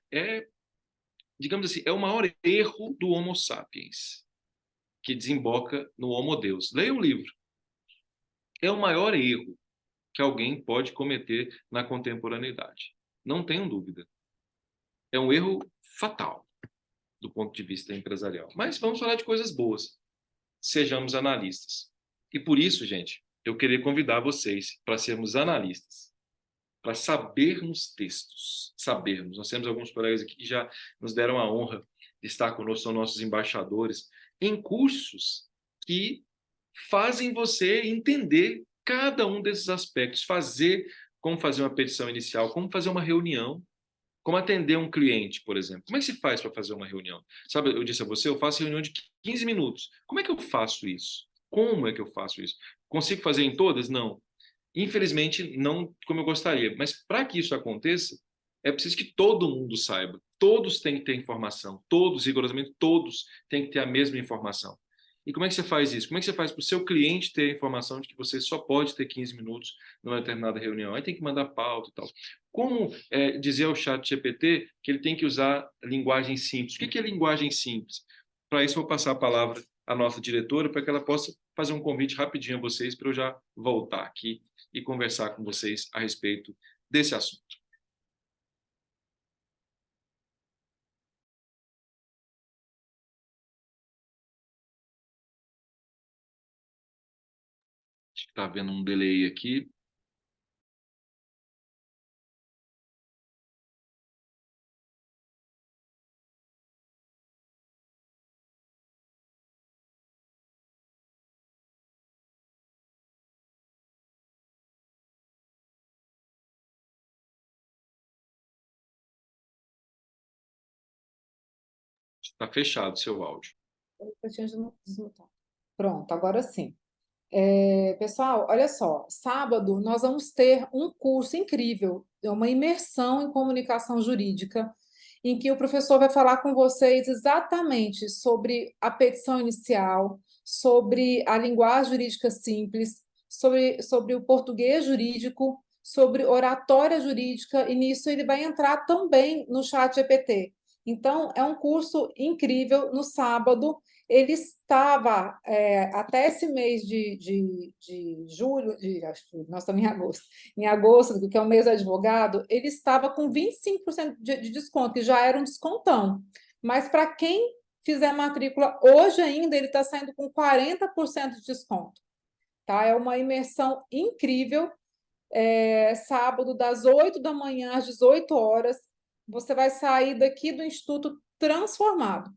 digamos assim, é o maior erro do Homo sapiens, que desemboca no Homo Deus. Leia o livro. É o maior erro que alguém pode cometer na contemporaneidade. Não tenham dúvida. É um erro fatal do ponto de vista empresarial. Mas vamos falar de coisas boas. Sejamos analistas. E por isso, gente, eu queria convidar vocês para sermos analistas, para sabermos textos, sabermos. Nós temos alguns colegas aqui que já nos deram a honra de estar conosco, são nossos embaixadores, em cursos que fazem você entender cada um desses aspectos, como fazer uma petição inicial, como fazer uma reunião, como atender um cliente, por exemplo. Como é que se faz para fazer uma reunião? Sabe, eu disse a você, eu faço reunião de 15 minutos. Como é que eu faço isso? Como é que eu faço isso? Consigo fazer em todas? Não. Infelizmente, não como eu gostaria. Mas para que isso aconteça, é preciso que todo mundo saiba. Todos têm que ter informação. Todos, rigorosamente, todos têm que ter a mesma informação. E como é que você faz isso? Como é que você faz para o seu cliente ter a informação de que você só pode ter 15 minutos numa determinada reunião? Aí tem que mandar pauta e tal. Como dizer ao chat GPT que ele tem que usar linguagem simples? O que é linguagem simples? Para isso, eu vou passar a palavra à nossa diretora para que ela possa fazer um convite rapidinho a vocês para eu já voltar aqui e conversar com vocês a respeito desse assunto. Acho que está havendo um delay aqui. Está fechado o seu áudio. Eu tinha desmutado. Pronto, agora sim. Pessoal, olha só, sábado nós vamos ter um curso incrível, é uma imersão em comunicação jurídica, em que o professor vai falar com vocês exatamente sobre a petição inicial, sobre a linguagem jurídica simples, sobre o português jurídico, sobre oratória jurídica, e nisso ele vai entrar também no chat GPT. Então, é um curso incrível no sábado. Ele estava, até esse mês de julho, nós estamos em agosto, que é o mês do advogado, ele estava com 25% de desconto, que já era um descontão. Mas para quem fizer matrícula hoje ainda, ele está saindo com 40% de desconto. Tá? É uma imersão incrível. sábado, das 8 da manhã às 18 horas. Você vai sair daqui do Instituto transformado,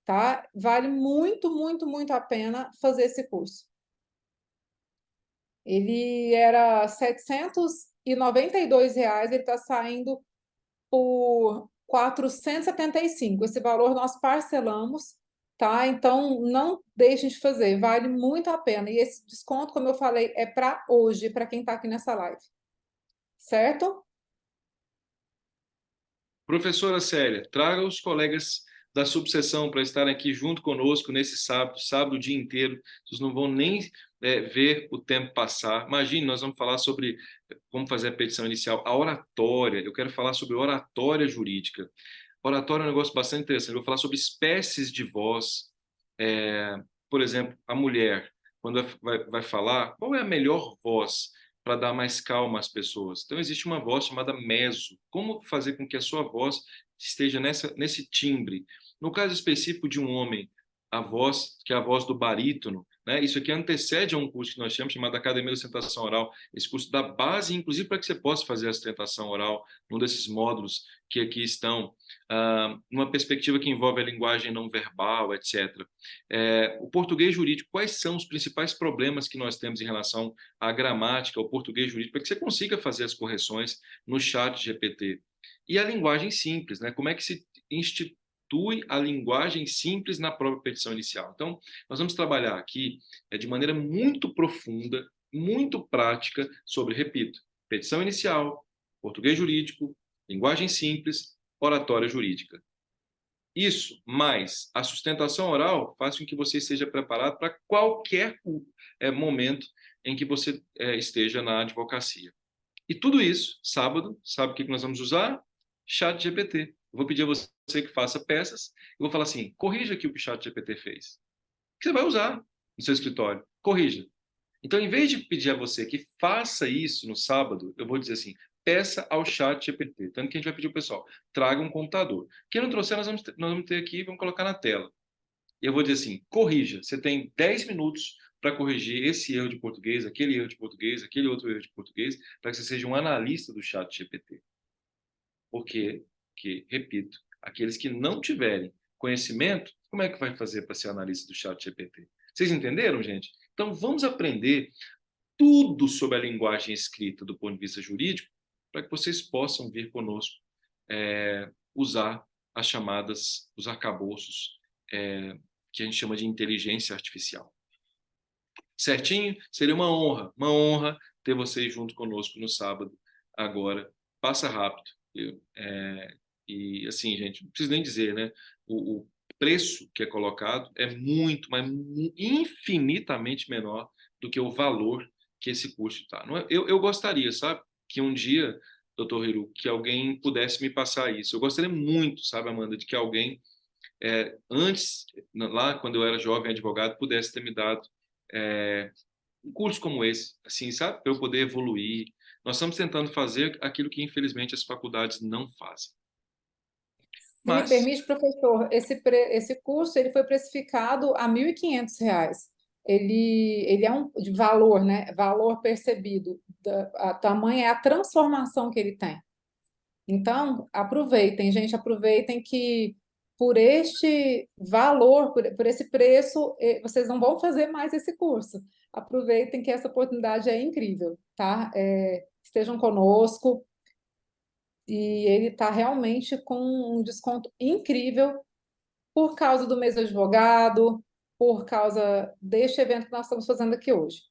tá? Vale muito, muito, muito a pena fazer esse curso. Ele era R$ 792, ele está saindo por 475. Esse valor nós parcelamos, tá? Então não deixem de fazer, vale muito a pena. E esse desconto, como eu falei, é para hoje, para quem está aqui nessa live. Certo? Professora Célia, traga os colegas da subseção para estarem aqui junto conosco nesse sábado, sábado o dia inteiro. Vocês não vão nem ver o tempo passar. Imagine, nós vamos falar sobre como fazer a petição inicial, a oratória. Eu quero falar sobre oratória jurídica. Oratória é um negócio bastante interessante. Eu vou falar sobre espécies de voz. É, por exemplo, a mulher, quando vai falar, qual é a melhor voz para dar mais calma às pessoas? Então, existe uma voz chamada meso. Como fazer com que a sua voz esteja nesse timbre? No caso específico de um homem, a voz, que é a voz do barítono, né? Isso aqui antecede a um curso que nós chamamos chamado Academia da Sustentação Oral. Esse curso dá base, inclusive, para que você possa fazer a sustentação oral num desses módulos que aqui estão, numa perspectiva que envolve a linguagem não verbal, etc. O português jurídico, quais são os principais problemas que nós temos em relação à gramática, ao português jurídico, para que você consiga fazer as correções no chat GPT? E a linguagem simples, né? Como é que se institui a linguagem simples na própria petição inicial? Então, nós vamos trabalhar aqui de maneira muito profunda, muito prática, sobre, repito, petição inicial, português jurídico, linguagem simples, oratória jurídica. Isso, mais a sustentação oral, faz com que você esteja preparado para qualquer momento em que você esteja na advocacia. E tudo isso, sábado, sabe o que nós vamos usar? Chat GPT. Eu vou pedir a você que faça peças, eu vou falar assim, corrija aqui o que o Chat GPT fez. Que você vai usar no seu escritório. Corrija. Então, em vez de pedir a você que faça isso no sábado, eu vou dizer assim, peça ao chat GPT. Tanto que a gente vai pedir ao pessoal, traga um computador. Quem não trouxer, nós vamos ter aqui, vamos colocar na tela. E eu vou dizer assim, corrija. Você tem 10 minutos para corrigir esse erro de português, aquele erro de português, aquele outro erro de português, para que você seja um analista do chat GPT. Porque, repito, aqueles que não tiverem conhecimento, como é que vai fazer para ser analista do chat GPT? Vocês entenderam, gente? Então, vamos aprender tudo sobre a linguagem escrita do ponto de vista jurídico, para que vocês possam vir conosco usar as chamadas, os arcabouços que a gente chama de inteligência artificial. Certinho? Seria uma honra ter vocês junto conosco no sábado. Agora, passa rápido. E assim, gente, não preciso nem dizer, né? O preço que é colocado é muito, mas infinitamente menor do que o valor que esse curso está. Eu gostaria, sabe, que um dia, doutor Hiru, que alguém pudesse me passar isso. Eu gostaria muito, sabe, Amanda, de que alguém, antes, lá quando eu era jovem advogado, pudesse ter me dado um curso como esse, assim, sabe, para eu poder evoluir. Nós estamos tentando fazer aquilo que, infelizmente, as faculdades não fazem. Se me Mas, permite, professor, esse curso ele foi precificado a R$ 1.500. Ele é um de valor, né? Valor percebido. A tamanho é a transformação que ele tem. Então, aproveitem, gente, aproveitem que por este valor, por esse preço, vocês não vão fazer mais esse curso. Aproveitem que essa oportunidade é incrível, tá? Estejam conosco e ele está realmente com um desconto incrível por causa do mês do advogado, por causa deste evento que nós estamos fazendo aqui hoje.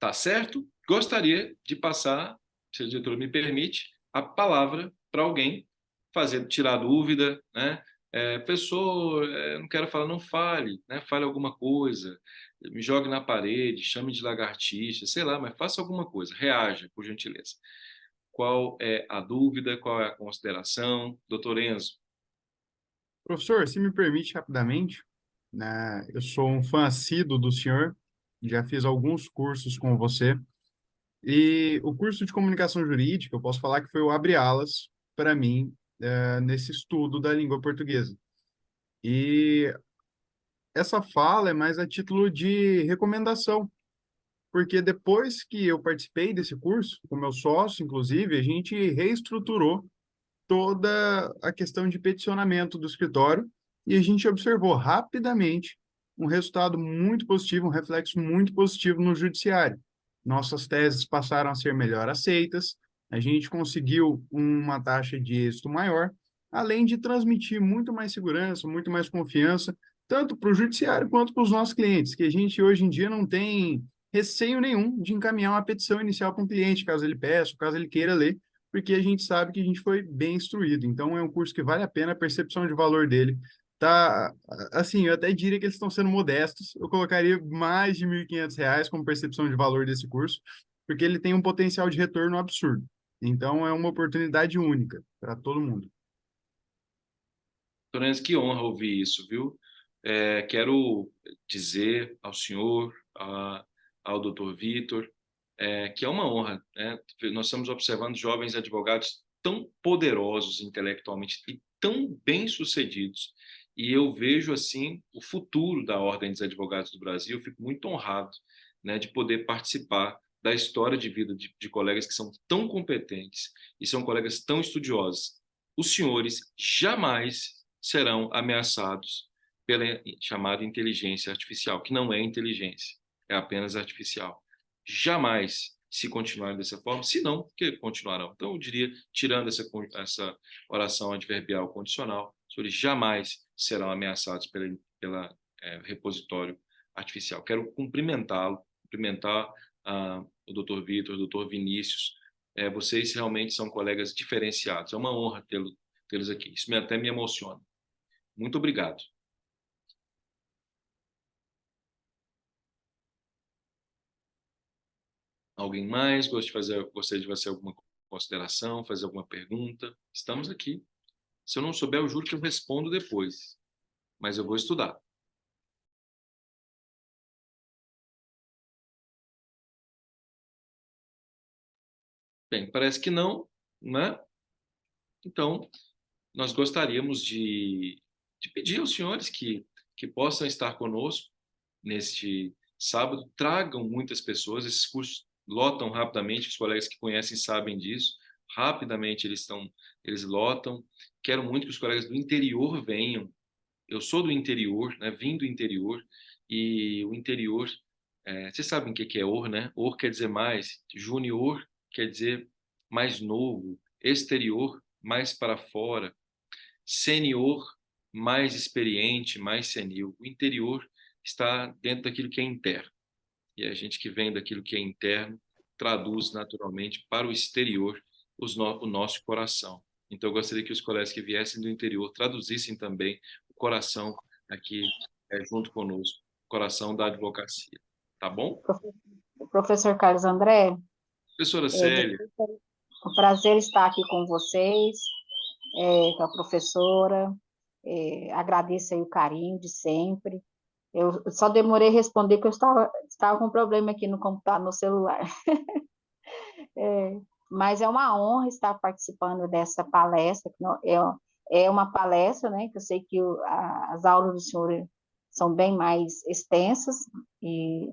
tá certo? Gostaria de passar, se a diretora me permite, a palavra para alguém tirar dúvida, né? Professor, não quero falar, não fale, né? Fale alguma coisa, me jogue na parede, chame de lagartixa, sei lá, mas faça alguma coisa, reaja, por gentileza. Qual é a dúvida, qual é a consideração? Doutor Enzo. Professor, se me permite rapidamente, né, eu sou um fã assíduo do senhor, já fiz alguns cursos com você, e o curso de comunicação jurídica, eu posso falar que foi o abre-alas para mim, nesse estudo da língua portuguesa. E essa fala é mais a título de recomendação, porque depois que eu participei desse curso, com meu sócio, inclusive, a gente reestruturou toda a questão de peticionamento do escritório e a gente observou rapidamente um resultado muito positivo, um reflexo muito positivo no judiciário. Nossas teses passaram a ser melhor aceitas, a gente conseguiu uma taxa de êxito maior, além de transmitir muito mais segurança, muito mais confiança, tanto para o judiciário quanto para os nossos clientes, que a gente hoje em dia não tem receio nenhum de encaminhar uma petição inicial para um cliente, caso ele peça, caso ele queira ler, porque a gente sabe que a gente foi bem instruído. Então, é um curso que vale a pena, a percepção de valor dele tá, assim, eu até diria que eles estão sendo modestos. Eu colocaria mais de R$ 1.500 como percepção de valor desse curso, porque ele tem um potencial de retorno absurdo. Então, é uma oportunidade única para todo mundo. Torres, que honra ouvir isso, viu? Quero dizer ao senhor, ao doutor Vitor, que é uma honra, né? Nós estamos observando jovens advogados tão poderosos intelectualmente e tão bem-sucedidos. E eu vejo, assim, o futuro da Ordem dos Advogados do Brasil. Eu fico muito honrado, né, de poder participar da história de vida de colegas que são tão competentes e são colegas tão estudiosos. Os senhores jamais serão ameaçados pela chamada inteligência artificial, que não é inteligência, é apenas artificial. Jamais, se continuarem dessa forma, se não, que continuarão. Então, eu diria, tirando essa oração adverbial condicional, os senhores jamais serão ameaçados pela repositório artificial. Quero cumprimentar o doutor Vitor, o doutor Vinícius. Vocês realmente são colegas diferenciados. É uma honra tê-los aqui. Isso até me emociona. Muito obrigado. Alguém mais gostaria de fazer alguma consideração, fazer alguma pergunta? Estamos aqui. Se eu não souber, eu juro que eu respondo depois, mas eu vou estudar. Bem, parece que não, né? Então, nós gostaríamos de pedir aos senhores que possam estar conosco neste sábado. Tragam muitas pessoas, esses cursos lotam rapidamente, os colegas que conhecem sabem disso. Rapidamente eles lotam. Quero muito que os colegas do interior venham. Eu sou do interior, né? Vim do interior, e o interior, vocês sabem o que é or, né? Or quer dizer mais, junior quer dizer mais novo, exterior, mais para fora, senior, mais experiente, mais senil. O interior está dentro daquilo que é interno. E a gente que vem daquilo que é interno traduz naturalmente para o exterior o nosso coração. Então, eu gostaria que os colegas que viessem do interior traduzissem também o coração aqui junto conosco, o coração da advocacia. Tá bom? Professor Carlos André, Professora Célia. é um prazer estar aqui com vocês, com a professora. Agradeço aí o carinho de sempre. Eu só demorei a responder porque eu estava com um problema aqui no computador, no celular. Mas é uma honra estar participando dessa palestra, é uma palestra, né, que eu sei que as aulas do senhor são bem mais extensas e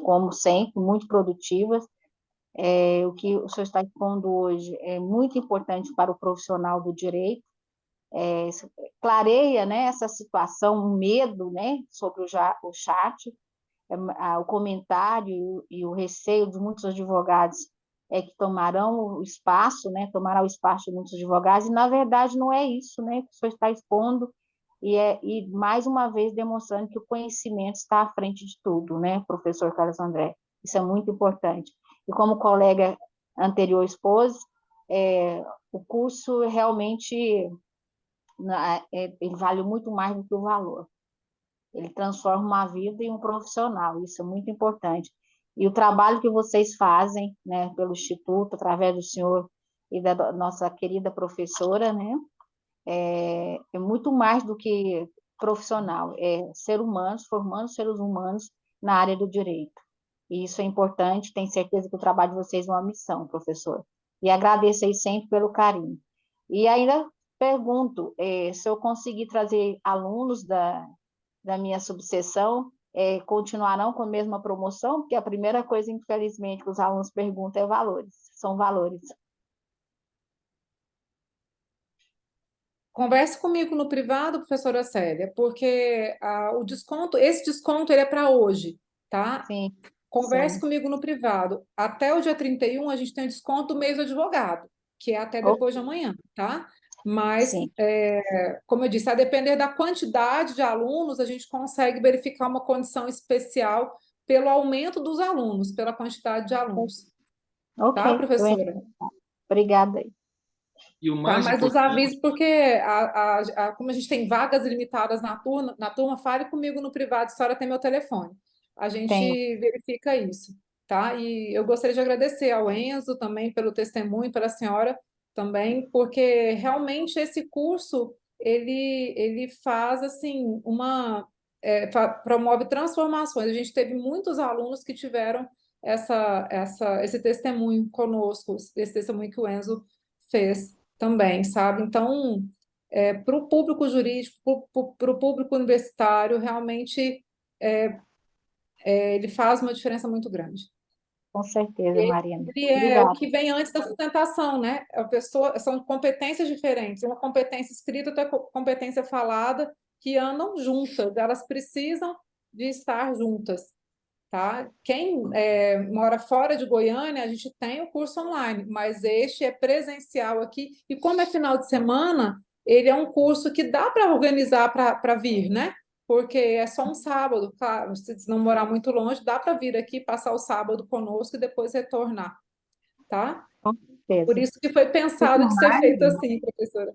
como sempre, muito produtivas. O que o senhor está expondo hoje é muito importante para o profissional do direito, clareia, né, essa situação, o medo, né, sobre o chat, o comentário e o receio de muitos advogados que tomarão o espaço, né, tomará o espaço de muitos advogados, e na verdade não é isso, né, que o senhor está expondo, e mais uma vez demonstrando que o conhecimento está à frente de tudo, né, professor Carlos André, isso é muito importante. E como o colega anterior expôs, o curso realmente ele vale muito mais do que o valor. Ele transforma uma vida em um profissional, isso é muito importante. E o trabalho que vocês fazem, né, pelo Instituto, através do senhor e da nossa querida professora, né, é muito mais do que profissional, é ser humanos, formando seres humanos na área do direito. E isso é importante, tenho certeza que o trabalho de vocês é uma missão, professor. E agradeço aí sempre pelo carinho. E ainda pergunto, se eu conseguir trazer alunos da minha subseção, continuarão com a mesma promoção? Porque a primeira coisa, infelizmente, que os alunos perguntam é valores, são valores. Converse comigo no privado, professora Célia, porque o desconto, esse desconto ele é para hoje, tá? Sim, Converse sim. comigo no privado. Até o dia 31 a gente tem o desconto do mês do advogado, que é até depois de amanhã, tá? Mas, Sim, como eu disse, a depender da quantidade de alunos, a gente consegue verificar uma condição especial pelo aumento dos alunos, pela quantidade de alunos, ok, tá, eu professora? entendo. Obrigada aí. E o Tá, mais mas os importante, avisos, porque como a gente tem vagas limitadas na turma, fale comigo no privado, a senhora tem meu telefone. A gente Tenho, verifica isso, tá? E eu gostaria de agradecer ao Enzo também pelo testemunho, pela senhora também, porque realmente esse curso, ele faz, assim, promove transformações. A gente teve muitos alunos que tiveram esse testemunho conosco, esse testemunho que o Enzo fez também, sabe? Então, para o público jurídico, para o público universitário, realmente ele faz uma diferença muito grande. com certeza, Marina. Ele é o Obrigada. que vem antes da sustentação, né? A pessoa, são competências diferentes, uma competência escrita e outra competência falada, que andam juntas, elas precisam de estar juntas. Tá? Quem mora fora de Goiânia, a gente tem o curso online, mas este é presencial aqui. E como é final de semana, ele é um curso que dá para organizar para vir, né? Porque é só um sábado, claro, se não morar muito longe, dá para vir aqui, passar o sábado conosco e depois retornar, tá? Com Por certeza. isso que foi pensado de ser feito assim, professora.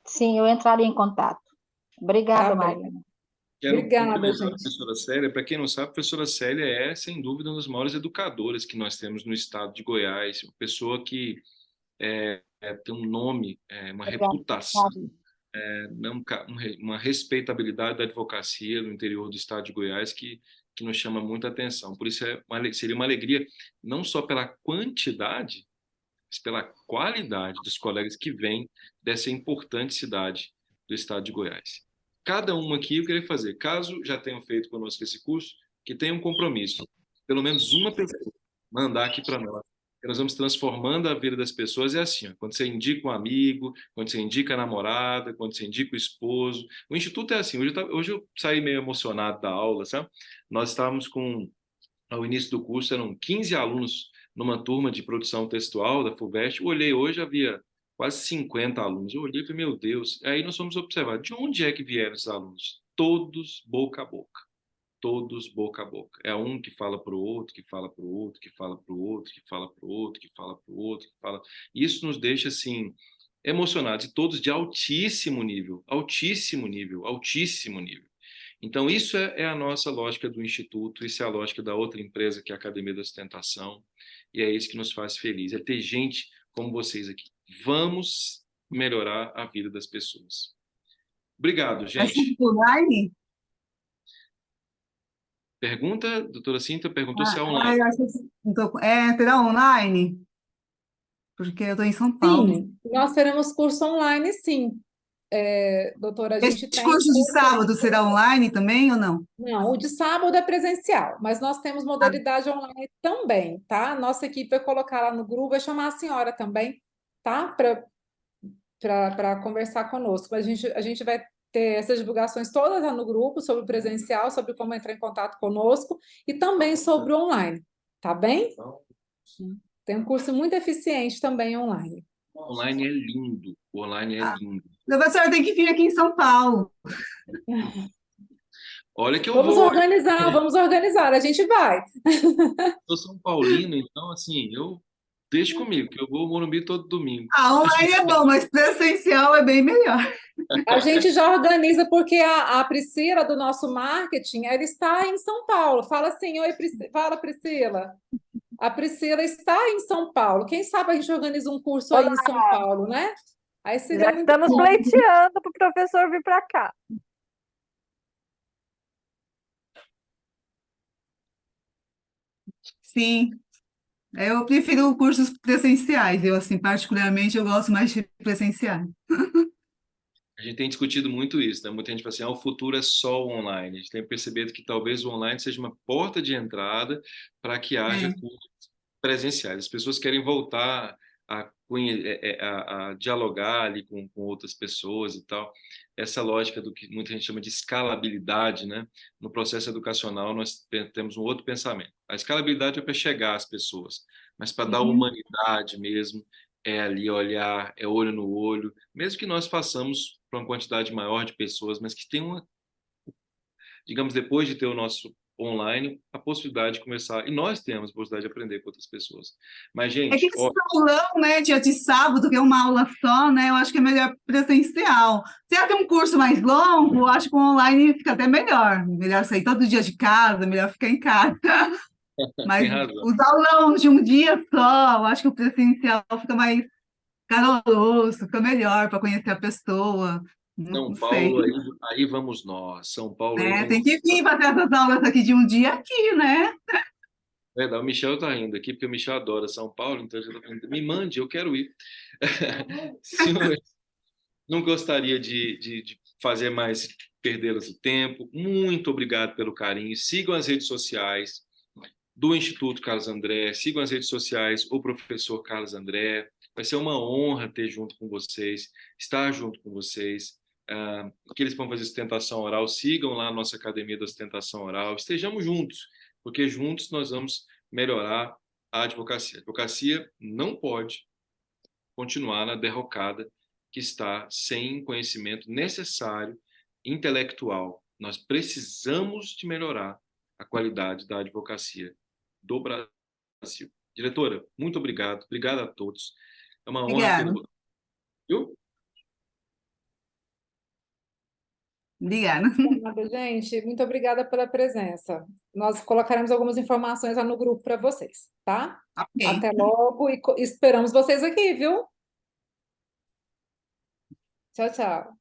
Sim, eu entraria em contato. Tá Obrigada, bem. Marina. quero Obrigada, cumprimentar a gente. professora Célia. Para quem não sabe, a professora Célia é, sem dúvida, uma das maiores educadoras que nós temos no estado de Goiás. Uma pessoa que tem um nome, uma Obrigada. reputação, uma respeitabilidade da advocacia no interior do estado de Goiás que nos chama muita atenção. Por isso, seria uma alegria, não só pela quantidade, mas pela qualidade dos colegas que vêm dessa importante cidade do estado de Goiás. Cada um aqui eu queria fazer, caso já tenham feito conosco esse curso, que tenha um compromisso, pelo menos uma pessoa, mandar aqui para nós. Nós vamos transformando a vida das pessoas, é assim, ó, quando você indica um amigo, quando você indica a namorada, quando você indica o esposo. O Instituto é assim, hoje eu saí meio emocionado da aula, sabe? Nós estávamos ao início do curso, eram 15 alunos numa turma de produção textual da FUVEST. Eu olhei hoje, havia quase 50 alunos. Eu olhei e falei, meu Deus. Aí nós fomos observar, de onde é que vieram esses alunos? Todos boca a boca. Todos boca a boca. É um que fala para o outro, que fala para o outro, que fala para o outro, que fala para o outro, que fala para o outro, que fala. Isso nos deixa assim emocionados e todos de altíssimo nível, altíssimo nível, altíssimo nível. Então, isso é a nossa lógica do Instituto, isso é a lógica da outra empresa, que é a Academia da Sustentação, e é isso que nos faz feliz, é ter gente como vocês aqui. Vamos melhorar a vida das pessoas. Obrigado, Vai ser gente. online? Pergunta, doutora Cinta perguntou se é online. Eu acho que terá online? Porque eu estou em São Paulo. Sim, nós teremos curso online, sim. Doutora, a gente Esse tem curso de sábado será online também ou não? Não, o de sábado é presencial, mas nós temos Ah, modalidade online também, tá? Nossa equipe vai colocar lá no grupo, vai chamar a senhora também, tá? Para conversar conosco. Mas a gente vai ter essas divulgações todas lá no grupo sobre o presencial, sobre como entrar em contato conosco e também sobre o online, tá bem? Tem um curso muito eficiente também online. Online é lindo, o online é lindo. então a senhora tem que vir aqui em São Paulo. Olha que eu Vamos vou, organizar, vamos organizar, a gente vai. eu sou São Paulino, então assim, deixa comigo, que eu vou ao Morumbi todo domingo. Online é bom, mas presencial é bem melhor. A gente já organiza, porque a Priscila, do nosso marketing, ela está em São Paulo. Fala assim, oi, fala, Priscila. A Priscila está em São Paulo. Quem sabe a gente organiza um curso aí Olá, em São Paulo, né? Aí seria já muito estamos bom. pleiteando para o professor vir para cá. Sim, eu prefiro cursos presenciais. Eu, assim, particularmente, eu gosto mais de presenciais. A gente tem discutido muito isso, né? Muita gente fala assim, o futuro é só o online. A gente tem percebido que talvez o online seja uma porta de entrada para que haja É. cursos presenciais. As pessoas querem voltar a dialogar ali com outras pessoas e tal. Essa lógica do que muita gente chama de escalabilidade, né? No processo educacional, nós temos um outro pensamento. A escalabilidade é para chegar às pessoas, mas para dar Uhum. humanidade mesmo, é ali olhar, é olho no olho, mesmo que nós façamos para uma quantidade maior de pessoas, mas que tem uma, digamos, depois de ter o nosso online, a possibilidade de começar, e nós temos a possibilidade de aprender com outras pessoas. Mas, É que gente, esse ó, aulão, né, dia de sábado, que é uma aula só, né, eu acho que é melhor presencial. Se é um curso mais longo, eu acho que o online fica até melhor. Melhor sair todo dia de casa, melhor ficar em casa. tem Mas razão. os aulões de um dia só, eu acho que o presencial fica mais caloroso, fica melhor para conhecer a pessoa. Não, São não sei. Paulo, aí vamos nós. São Paulo, aí É, vamos tem que vir fazer essas aulas aqui de um dia aqui, né? o Michel está rindo aqui, porque o Michel adora São Paulo, então ele está falando, me mande, eu quero ir. Senhor, não gostaria de fazer mais perdê-las o tempo. Muito obrigado pelo carinho. Sigam as redes sociais do Instituto Carlos André, sigam as redes sociais o professor Carlos André. Vai ser uma honra ter junto com vocês, estar junto com vocês. Aqueles que vão fazer sustentação oral, sigam lá a nossa Academia da Sustentação Oral. Estejamos juntos, porque juntos nós vamos melhorar a advocacia. A advocacia não pode continuar na derrocada que está sem conhecimento necessário intelectual. Nós precisamos de melhorar a qualidade da advocacia do Brasil. Diretora, muito obrigado. Obrigado a todos. É uma honra Obrigada. tê-lo. Viu? Obrigada. Nada, gente, muito obrigada pela presença. Nós colocaremos algumas informações lá no grupo para vocês, tá? Ok. Até logo e esperamos vocês aqui, viu? Tchau, tchau.